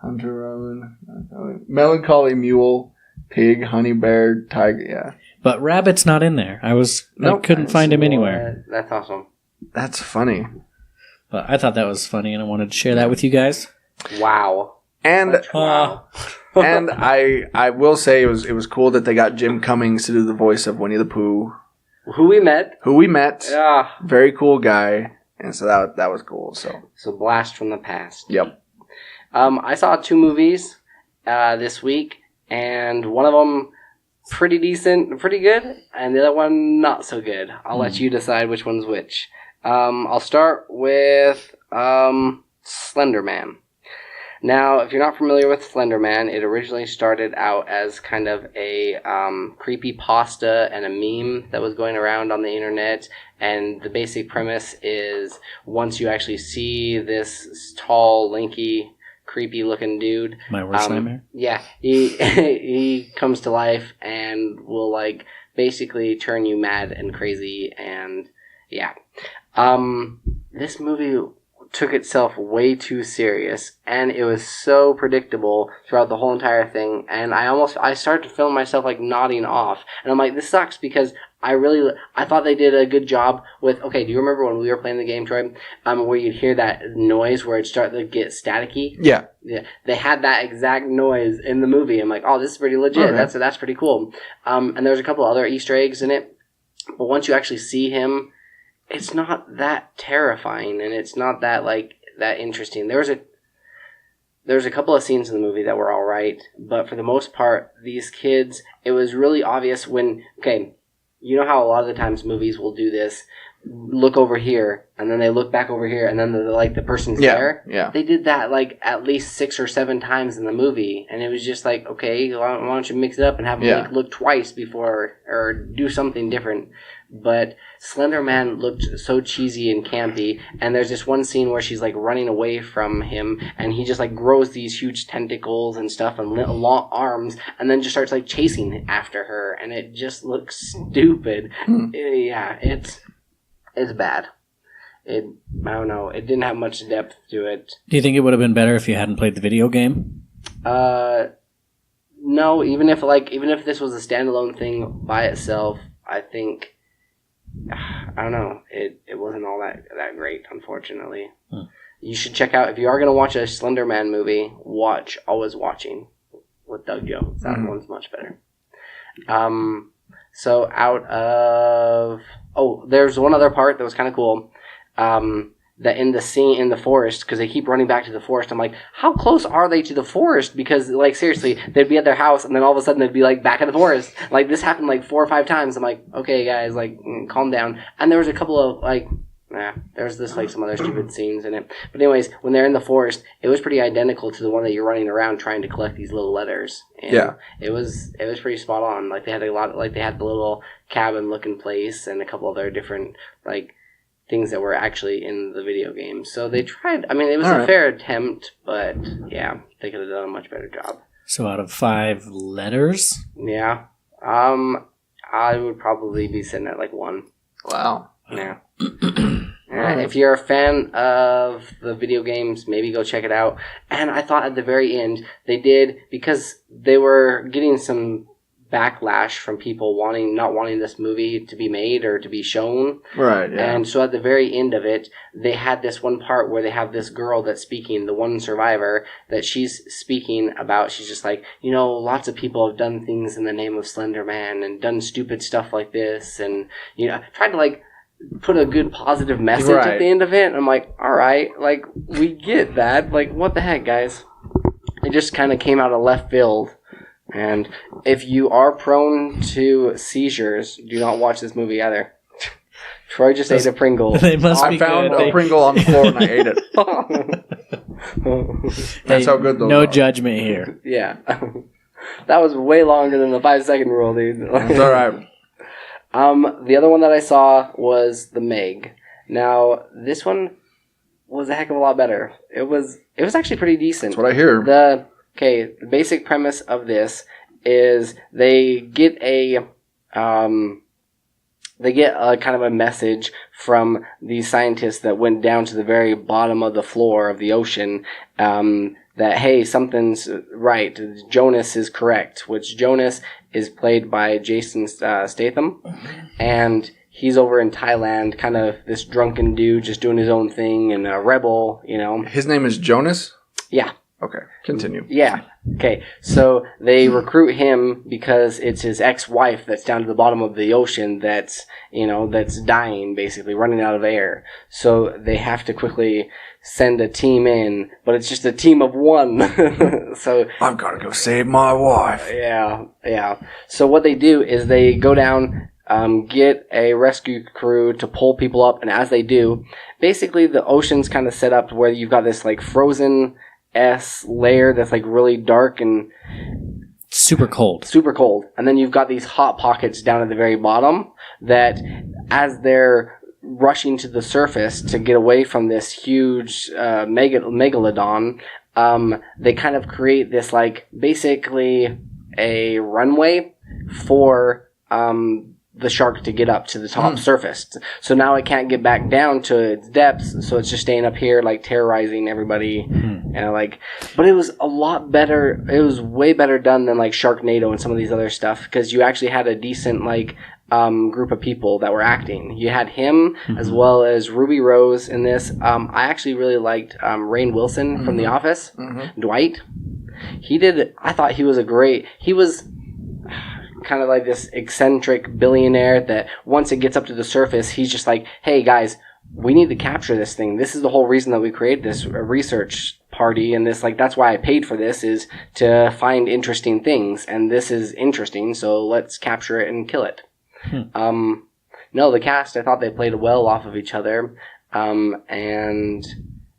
Hunter Robin, Melancholy Mule, Pig, Honey Bear, Tiger. Yeah, but Rabbit's not in there. I couldn't find him anywhere. That's awesome. That's funny. But I thought that was funny, and I wanted to share that with you guys. Wow. And and I will say it was cool that they got Jim Cummings to do the voice of Winnie the Pooh, who we met. Yeah, very cool guy, and so that was cool. So blast from the past. Yep. I saw 2 movies this week, and one of them pretty decent, pretty good, and the other one not so good. I'll let you decide which one's which. I'll start with Slenderman. Now, if you're not familiar with Slenderman, it originally started out as kind of a creepypasta and a meme that was going around on the internet. And the basic premise is once you actually see this tall, lanky, creepy-looking dude, my worst nightmare. Yeah, he comes to life and will like basically turn you mad and crazy. And yeah, this movie took itself way too serious, and it was so predictable throughout the whole entire thing, and I started to feel myself like nodding off, and I'm like, this sucks, because I thought they did a good job with, okay, do you remember when we were playing the game, Troy, where you'd hear that noise where it started to get staticky? Yeah. They had that exact noise in the movie. I'm like, oh, this is pretty legit. Okay. That's pretty cool. And there's a couple other Easter eggs in it, but once you actually see him, it's not that terrifying, and it's not that that interesting. There's a couple of scenes in the movie that were all right, but for the most part, these kids, it was really obvious when, okay, you know how a lot of the times movies will do this, look over here, and then they look back over here, and then the person's there. Yeah. They did that at least 6 or 7 times in the movie, and it was just like, okay, why don't you mix it up and have them look twice before, or do something different. But Slenderman looked so cheesy and campy, and there's this one scene where she's running away from him, and he just grows these huge tentacles and stuff and long arms, and then just starts chasing after her, and it just looks stupid. Yeah, it's bad. I don't know. It didn't have much depth to it. Do you think it would have been better if you hadn't played the video game? No. Even if this was a standalone thing by itself, I think, I don't know. It wasn't all that great, unfortunately. You should check out, if you are going to watch a Slenderman movie, watch Always Watching with Doug Jones. That one's much better. So out of... Oh, there's one other part that was kind of cool. That in the scene in the forest, because they keep running back to the forest, I'm like, how close are they to the forest? Because, seriously, they'd be at their house, and then all of a sudden they'd be, back in the forest. This happened, 4 or 5 times. I'm like, okay, guys, calm down. And there was a couple of, there's this, some other stupid scenes in it. But anyways, when they're in the forest, it was pretty identical to the one that you're running around trying to collect these little letters. And yeah. It was pretty spot on. They had they had the little cabin-looking place and a couple other different, things that were actually in the video game. So they tried. I mean, it was a fair attempt, but yeah, they could have done a much better job. So out of 5 letters? Yeah. I would probably be sitting at 1. Wow. Yeah. If you're a fan of the video games, maybe go check it out. And I thought at the very end, they did, because they were getting some backlash from people not wanting this movie to be made or to be shown. Right, yeah. And so at the very end of it, they had this one part where they have this girl that's speaking, the one survivor, that she's speaking about. She's just like, lots of people have done things in the name of Slenderman and done stupid stuff like this, and tried to like put a good positive message at the end of it. And I'm like, all right, like we get that. Like, what the heck, guys? It just kind of came out of left field. And if you are prone to seizures, do not watch this movie either. Troy just ate a Pringle. They must I be found good. a Pringle on the floor and I ate it. That's how good those No are. judgment here. Yeah. That was way longer than the 5-second rule, dude. It's alright. The other one that I saw was the Meg. Now, this one was a heck of a lot better. It was actually pretty decent. That's what I hear. The basic premise of this is they get a kind of a message from these scientists that went down to the very bottom of the floor of the ocean, that, hey, something's right. Jonas is correct, which Jonas is played by Jason Statham, and he's over in Thailand, kind of this drunken dude just doing his own thing and a rebel, His name is Jonas? Yeah. Okay, continue. Yeah. Okay. So they recruit him because it's his ex-wife that's down to the bottom of the ocean that's dying, basically, running out of air. So they have to quickly send a team in, but it's just a team of one. So I've got to go save my wife. Yeah. So what they do is they go down, get a rescue crew to pull people up, and as they do, basically the ocean's kind of set up where you've got this like frozen layer that's like really dark and super cold. And then you've got these hot pockets down at the very bottom that, as they're rushing to the surface to get away from this huge megalodon, they kind of create this like basically a runway for the shark to get up to the top surface. So now it can't get back down to its depths, so it's just staying up here like terrorizing everybody. But it was a lot better. It was way better done than like Sharknado and some of these other stuff, because you actually had a decent group of people that were acting. You had him as well as Ruby Rose in this. I actually really liked Rainn Wilson from The Office. Dwight. I thought he was he was kind of like this eccentric billionaire that once it gets up to the surface, he's just like, hey guys, we need to capture this thing. This is the whole reason that we created this research party, and this, that's why I paid for this, is to find interesting things, and this is interesting, so let's capture it and kill it. No, the cast, I thought they played well off of each other, and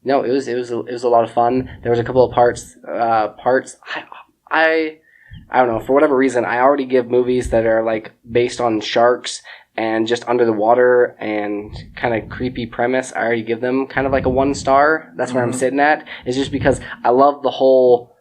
no, it was a lot of fun. There was a couple of parts I don't know, for whatever reason, I already give movies that are like based on sharks and just under the water and kind of creepy premise, I already give them kind of like a 1 star. That's where I'm sitting at. It's just because I love the whole,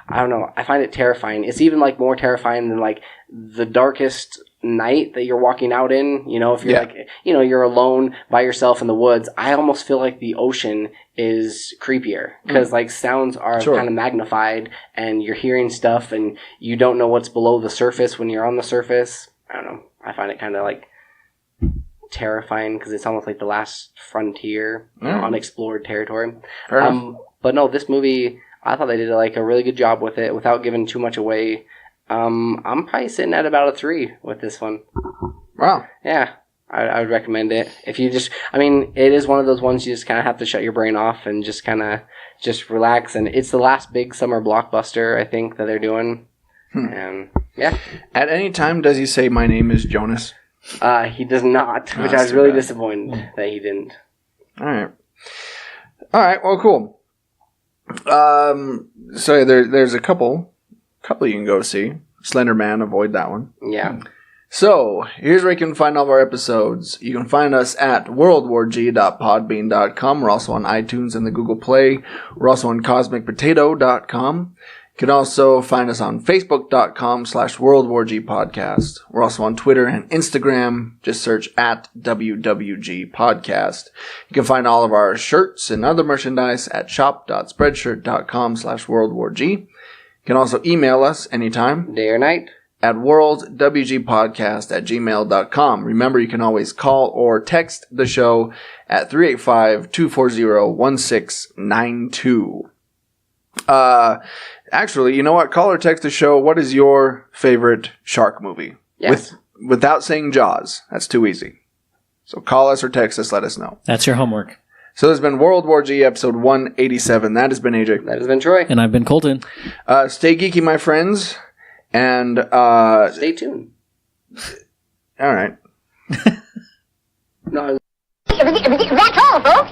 I don't know, I find it terrifying. It's even like more terrifying than like the darkest night that you're walking out in, if you're you're alone by yourself in the woods. I almost feel like the ocean is creepier because like sounds are kind of magnified and you're hearing stuff and you don't know what's below the surface when you're on the surface. I don't know. I find it kind of like terrifying because it's almost like the last frontier, unexplored territory. But no, this movie, I thought they did like a really good job with it without giving too much away. I'm probably sitting at about a 3 with this one. Wow. Yeah, I would recommend it. If you it is one of those ones you just kind of have to shut your brain off and just kind of just relax. And it's the last big summer blockbuster, I think, that they're doing. And yeah. At any time, does he say, "My name is Jonas"? He does not, which I was really disappointed that he didn't. All right. Well, cool. So there's a couple you can go see. Slenderman, avoid that one. Yeah. So, here's where you can find all of our episodes. You can find us at worldwarg.podbean.com. We're also on iTunes and the Google Play. We're also on cosmicpotato.com. You can also find us on facebook.com/worldwargpodcast. We're also on Twitter and Instagram. Just search at WWG Podcast. You can find all of our shirts and other merchandise at shop.spreadshirt.com/worldwarg. You can also email us anytime. Day or night. at worldwgpodcast@gmail.com. Remember, you can always call or text the show at 385-240-1692. Actually, you know what? Call or text the show. What is your favorite shark movie? Yes. Without saying Jaws. That's too easy. So call us or text us. Let us know. That's your homework. So there's been World War G episode 187. That has been AJ. That has been Troy. And I've been Colton. Stay geeky, my friends. And stay tuned. All right. No. That's all, folks.